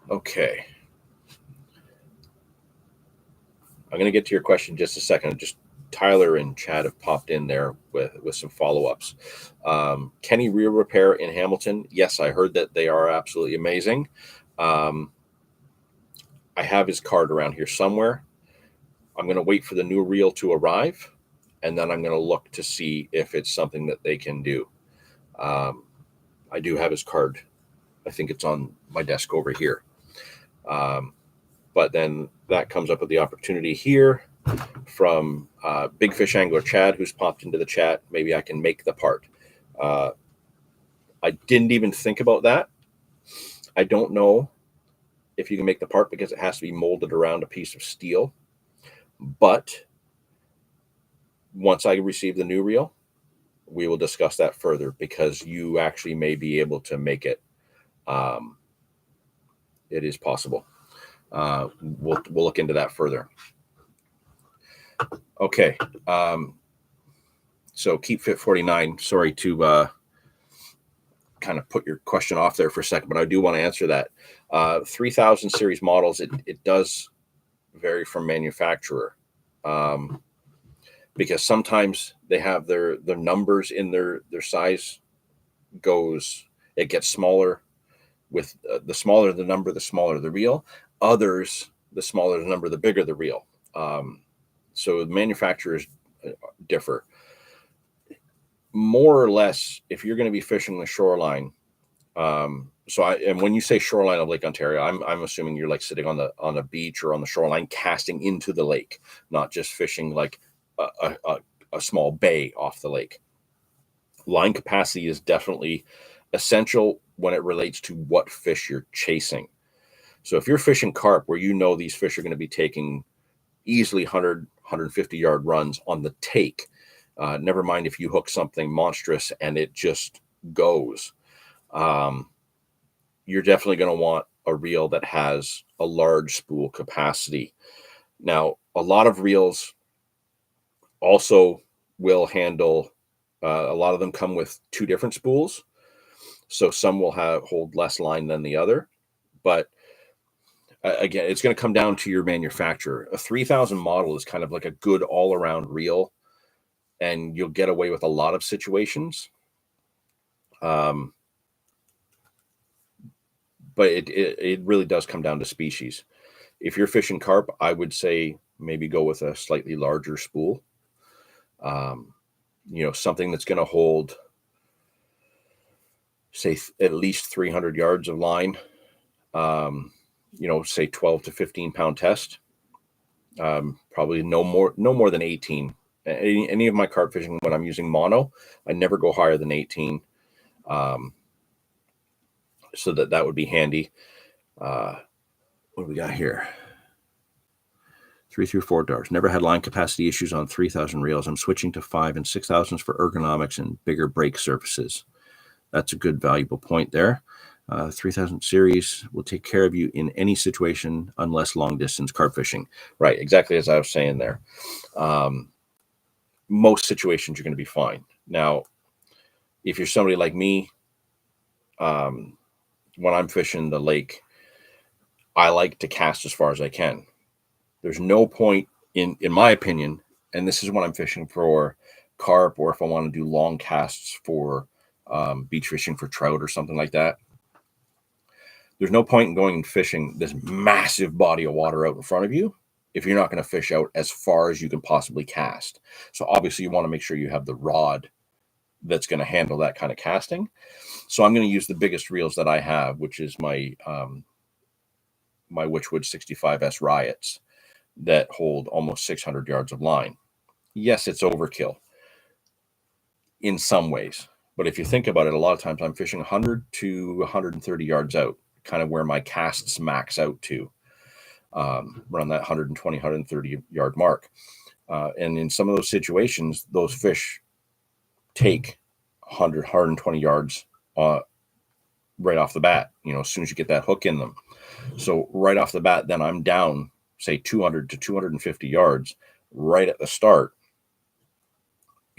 Okay. I'm going to get to your question in just a second. Just Tyler and Chad have popped in there with some follow-ups. Kenny Reel Repair in Hamilton. Yes, I heard that they are absolutely amazing. I have his card around here somewhere. I'm going to wait for the new reel to arrive, and then I'm going to look to see if it's something that they can do. I do have his card. I think it's on my desk over here. But then that comes up with the opportunity here from Big Fish Angler Chad, who's popped into the chat. Maybe I can make the part. I didn't even think about that. I don't know if you can make the part because it has to be molded around a piece of steel. But once I receive the new reel, we will discuss that further, because you actually may be able to make it. It is possible. We'll look into that further. Okay. So Keep Fit 49. Sorry to kind of put your question off there for a second, but I do want to answer that. 3000 series models, it does vary from manufacturer, because sometimes they have their numbers in their size it gets smaller. With the smaller the number, the smaller the reel. Others, the smaller the number, the bigger the reel. So manufacturers differ. More or less, if you're going to be fishing the shoreline, and when you say shoreline of Lake Ontario, I'm assuming you're like sitting on a beach or on the shoreline, casting into the lake, not just fishing like a small bay off the lake. Line capacity is definitely essential when it relates to what fish you're chasing. So if you're fishing carp, where you know these fish are going to be taking easily 100, 150-yard runs on the take, never mind if you hook something monstrous and it just goes, you're definitely going to want a reel that has a large spool capacity. Now, a lot of reels also will handle, a lot of them come with 2 different spools. So some will hold less line than the other. But again, it's going to come down to your manufacturer. A 3000 model is kind of like a good all-around reel, and you'll get away with a lot of situations. But it really does come down to species. If you're fishing carp, I would say maybe go with a slightly larger spool. Something that's going to hold, say, at least 300 yards of line. Say 12 to 15 pound test. Probably no more than 18. Any of my carp fishing, when I'm using mono, I never go higher than 18. So that would be handy. What do we got here? 3 through 4 darts. Never had line capacity issues on 3000 reels. I'm switching to 5 and 6000s for ergonomics and bigger brake surfaces. That's a good, valuable point there. 3000 series will take care of you in any situation, unless long distance carp fishing. Right, exactly as I was saying there. Most situations you're going to be fine. Now, if you're somebody like me, when I'm fishing the lake, I like to cast as far as I can. There's no point, in my opinion, and this is when I'm fishing for carp, or if I want to do long casts for beach fishing for trout or something like that. There's no point in going and fishing this massive body of water out in front of you if you're not going to fish out as far as you can possibly cast. So obviously you want to make sure you have the rod that's going to handle that kind of casting. So I'm going to use the biggest reels that I have, which is my my Witchwood 65S Riots, that hold almost 600 yards of line. Yes, it's overkill in some ways, but if you think about it, a lot of times I'm fishing 100 to 130 yards out, kind of where my casts max out to, around that 120, 130 yard mark. And in some of those situations, those fish take 100, 120 yards right off the bat, as soon as you get that hook in them. So right off the bat, then I'm down, say 200 to 250 yards right at the start.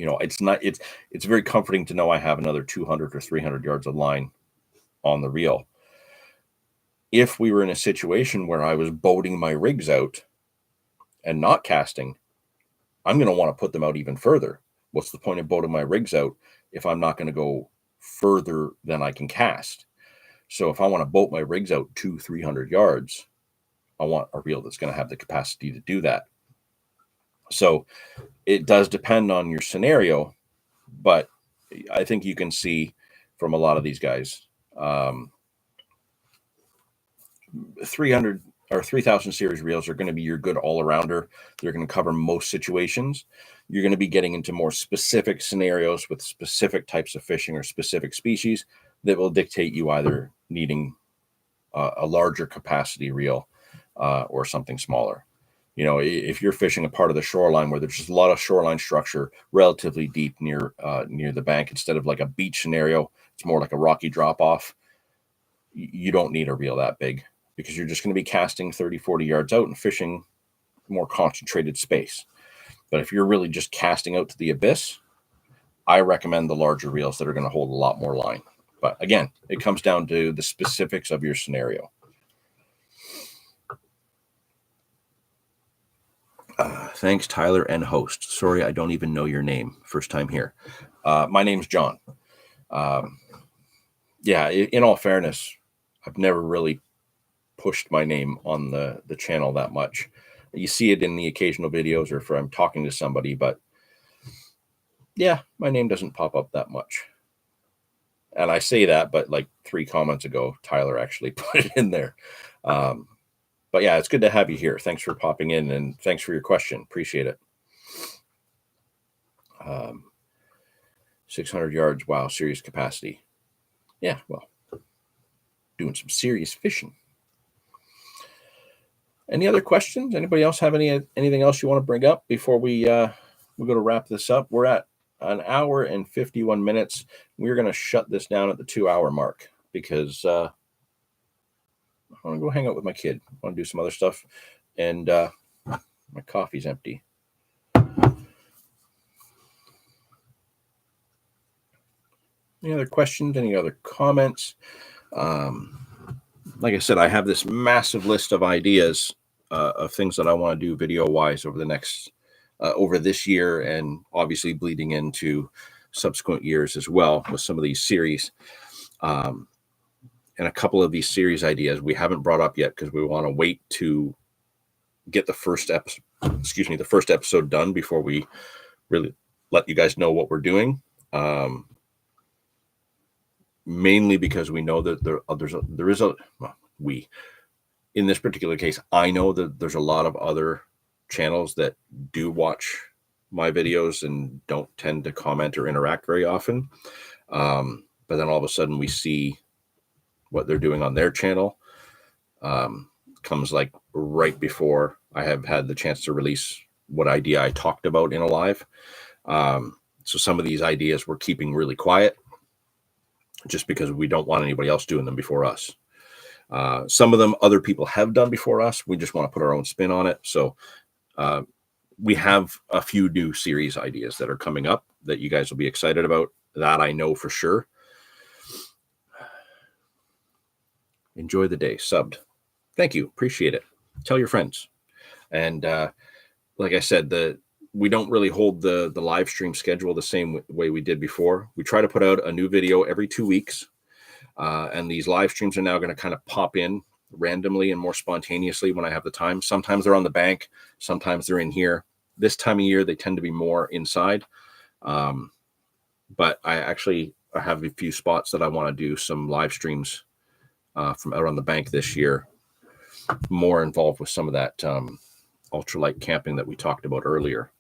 It's very comforting to know I have another 200 or 300 yards of line on the reel. If we were in a situation where I was boating my rigs out and not casting, I'm going to want to put them out even further. What's the point of boating my rigs out if I'm not going to go further than I can cast? So if I want to boat my rigs out 200-300 yards, I want a reel that's going to have the capacity to do that. So it does depend on your scenario, but I think you can see from a lot of these guys, 300 our 3000 series reels are going to be your good all-arounder. They're going to cover most situations. You're going to be getting into more specific scenarios with specific types of fishing or specific species that will dictate you either needing a larger capacity reel or something smaller. You know, if you're fishing a part of the shoreline where there's just a lot of shoreline structure relatively deep near the bank, instead of like a beach scenario, it's more like a rocky drop off. You don't need a reel that big, because you're just going to be casting 30, 40 yards out and fishing more concentrated space. But if you're really just casting out to the abyss, I recommend the larger reels that are going to hold a lot more line. But again, it comes down to the specifics of your scenario. Thanks, Tyler and host. Sorry, I don't even know your name. First time here. My name's John. Yeah, in all fairness, I've never really pushed my name on the channel that much. You see it in the occasional videos or if I'm talking to somebody, but yeah, my name doesn't pop up that much. And I say that, but like 3 comments ago, Tyler actually put it in there. But yeah, it's good to have you here. Thanks for popping in, and thanks for your question. Appreciate it. 600 yards. Wow. Serious capacity. Yeah. Well, doing some serious fishing. Any other questions? Anybody else have anything else you want to bring up before we go to wrap this up? We're at an hour and 51 minutes. We're going to shut this down at the 2-hour mark because I want to go hang out with my kid. I want to do some other stuff, and my coffee's empty. Any other questions? Any other comments? Like I said, I have this massive list of ideas of things that I want to do video-wise over the next over this year, and obviously bleeding into subsequent years as well with some of these series. And a couple of these series ideas we haven't brought up yet because we want to wait to get the first episode done before we really let you guys know what we're doing. Mainly because we know that in this particular case, I know that there's a lot of other channels that do watch my videos and don't tend to comment or interact very often. But then all of a sudden we see what they're doing on their channel. Comes like right before I have had the chance to release what idea I talked about in a live. So some of these ideas we're keeping really quiet just because we don't want anybody else doing them before us. Some of them other people have done before us. We just want to put our own spin on it. So we have a few new series ideas that are coming up that you guys will be excited about. That I know for sure. Enjoy the day. Subbed. Thank you. Appreciate it. Tell your friends. And like I said, we don't really hold the live stream schedule the same way we did before. We try to put out a new video every 2 weeks. And these live streams are now going to kind of pop in randomly and more spontaneously when I have the time. Sometimes they're on the bank. Sometimes they're in here. This time of year, they tend to be more inside. But I have a few spots that I want to do some live streams from out on the bank this year, more involved with some of that ultralight camping that we talked about earlier.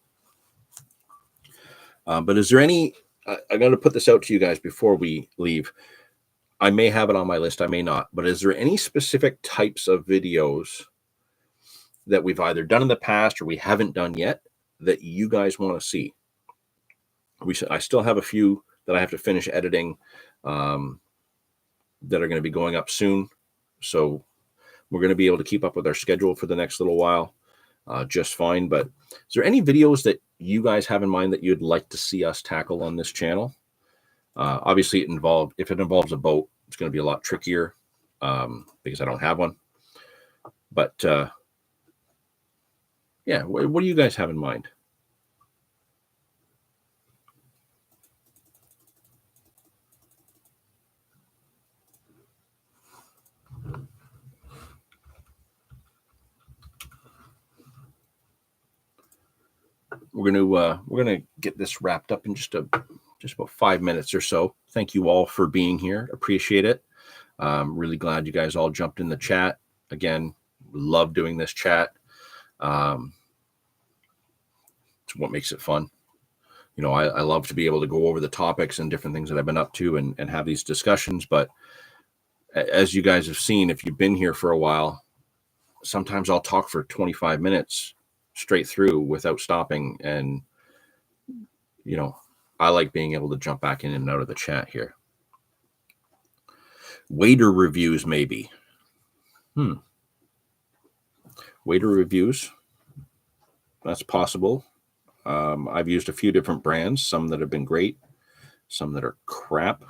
But is there any, I'm going to put this out to you guys before we leave. I may have it on my list, I may not, but is there any specific types of videos that we've either done in the past or we haven't done yet that you guys want to see? I still have a few that I have to finish editing that are going to be going up soon. So we're going to be able to keep up with our schedule for the next little while just fine. But is there any videos that you guys have in mind that you'd like to see us tackle on this channel? Obviously, if it involves a boat, it's going to be a lot trickier because I don't have one. But yeah, what do you guys have in mind? We're gonna get this wrapped up in just about 5 minutes or so. Thank you all for being here. Appreciate it. Really glad you guys all jumped in the chat. Again, love doing this chat. It's what makes it fun. You know, I love to be able to go over the topics and different things that I've been up to and have these discussions. But as you guys have seen, if you've been here for a while, sometimes I'll talk for 25 minutes straight through without stopping. And, you know, I like being able to jump back in and out of the chat here. Wader reviews, maybe. Wader reviews. That's possible. I've used a few different brands, some that have been great, some that are crap.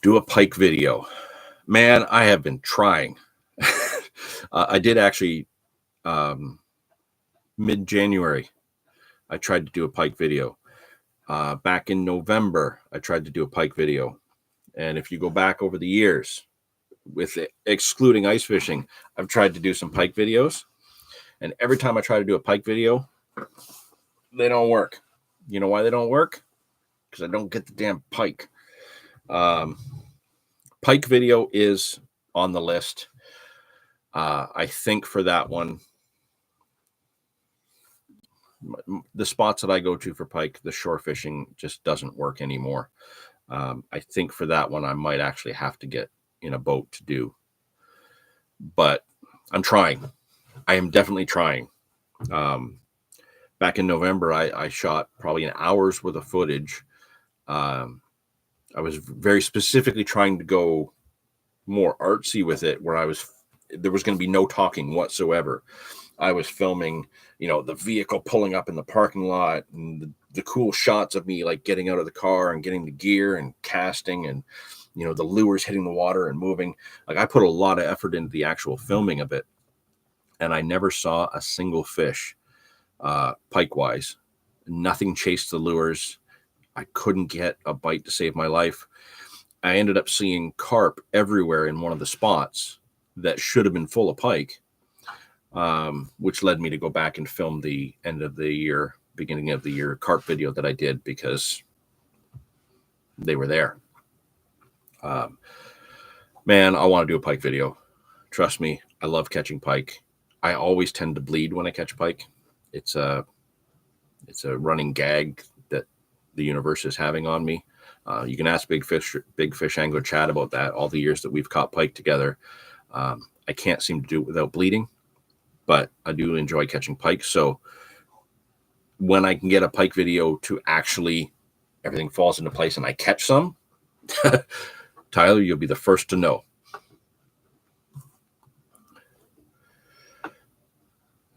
Do a pike video. Man, I have been trying. I did actually, mid-January, I tried to do a pike video. Back in November, I tried to do a pike video. And if you go back over the years, with it, excluding ice fishing, I've tried to do some pike videos. And every time I try to do a pike video, they don't work. You know why they don't work? Because I don't get the damn pike. Pike video is on the list. I think for that one, the spots that I go to for pike, the shore fishing just doesn't work anymore. I think for that one, I might actually have to get in a boat to do. But I'm trying. I am definitely trying. Back in November, I shot probably an hour's worth of footage. I was very specifically trying to go more artsy with it, where there was going to be no talking whatsoever. I was filming, you know, the vehicle pulling up in the parking lot and the cool shots of me like getting out of the car and getting the gear and casting and, you know, the lures hitting the water and moving. Like, I put a lot of effort into the actual filming of it. And I never saw a single fish, pike-wise. Nothing chased the lures. I couldn't get a bite to save my life. I ended up seeing carp everywhere in one of the spots that should have been full of pike, which led me to go back and film the end of the year, beginning of the year carp video that I did because they were there. Man, I want to do a pike video. Trust me, I love catching pike. I always tend to bleed when I catch pike. It's a running gag that the universe is having on me. You can ask Big Fish Angler Chad about that. All the years that we've caught pike together, I can't seem to do it without bleeding, but I do enjoy catching pike. So when I can get a pike video to actually everything falls into place and I catch some, Tyler, you'll be the first to know.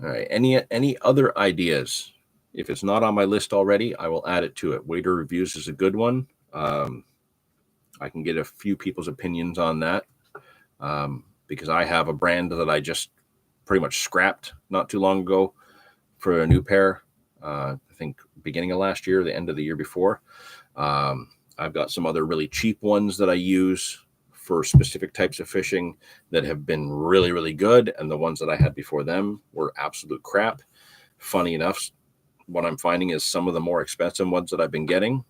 All right. Any other ideas? If it's not on my list already, I will add it to it. Wader reviews is a good one. I can get a few people's opinions on that because I have a brand that I just pretty much scrapped not too long ago for a new pair. I think beginning of last year, the end of the year before. I've got some other really cheap ones that I use for specific types of fishing that have been really, really good. And the ones that I had before them were absolute crap. Funny enough, what I'm finding is some of the more expensive ones that I've been getting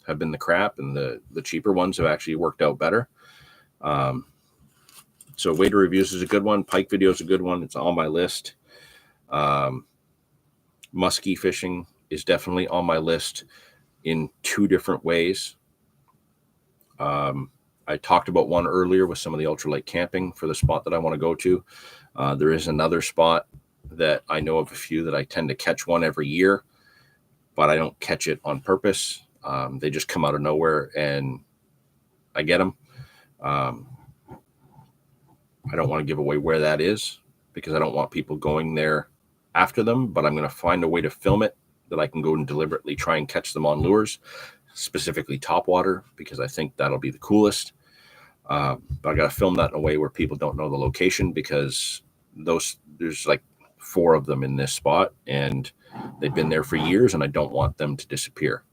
have been the crap, and the cheaper ones have actually worked out better. So Wader reviews is a good one. Pike video is a good one. It's on my list. Muskie fishing is definitely on my list in two different ways. I talked about one earlier with some of the ultralight camping for the spot that I want to go to. There is another spot that I know of a few that I tend to catch one every year, but I don't catch it on purpose. They just come out of nowhere and I get them. I don't want to give away where that is because I don't want people going there after them, but I'm going to find a way to film it that I can go and deliberately try and catch them on lures, specifically topwater, because I think that'll be the coolest. But I got to film that in a way where people don't know the location, because there's like 4 of them in this spot and they've been there for years and I don't want them to disappear.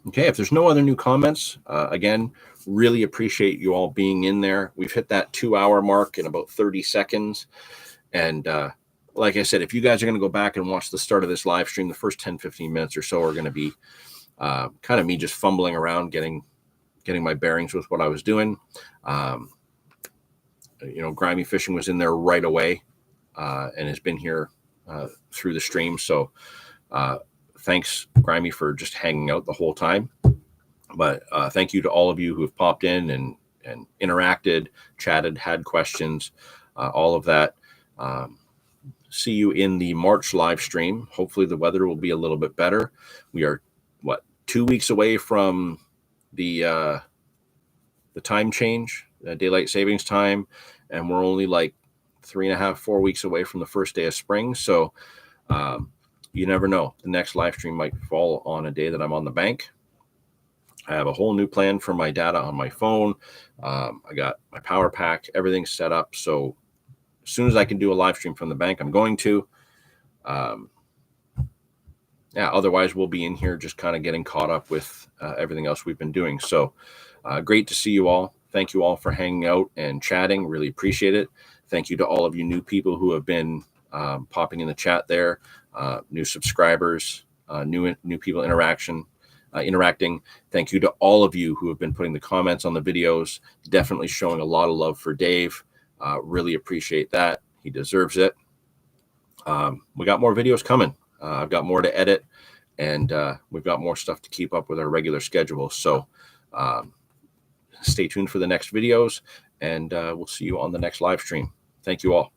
Okay, if there's no other new comments, again, really appreciate you all being in there. We've hit that 2-hour mark in about 30 seconds. And like I said, if you guys are going to go back and watch the start of this live stream, the first 10, 15 minutes or so are going to be kind of me just fumbling around, getting getting my bearings with what I was doing. Grimy Fishing was in there right away and has been here through the stream. So thanks, Grimy, for just hanging out the whole time. But thank you to all of you who have popped in and interacted, chatted, had questions, all of that. See you in the March live stream. Hopefully the weather will be a little bit better. We are, 2 weeks away from the time change, daylight savings time, and we're only like 3.5, 4 weeks away from the first day of spring. So you never know. The next live stream might fall on a day that I'm on the bank. I have a whole new plan for my data on my phone. I got my power pack, everything's set up. So as soon as I can do a live stream from the bank, I'm going to. Otherwise we'll be in here just kind of getting caught up with everything else we've been doing. So great to see you all. Thank you all for hanging out and chatting. Really appreciate it. Thank you to all of you new people who have been popping in the chat there, new subscribers, new people interacting. Thank you to all of you who have been putting the comments on the videos, definitely showing a lot of love for Dave. Really appreciate that. He deserves it. We got more videos coming. I've got more to edit, and we've got more stuff to keep up with our regular schedule. So stay tuned for the next videos, and we'll see you on the next live stream. Thank you all.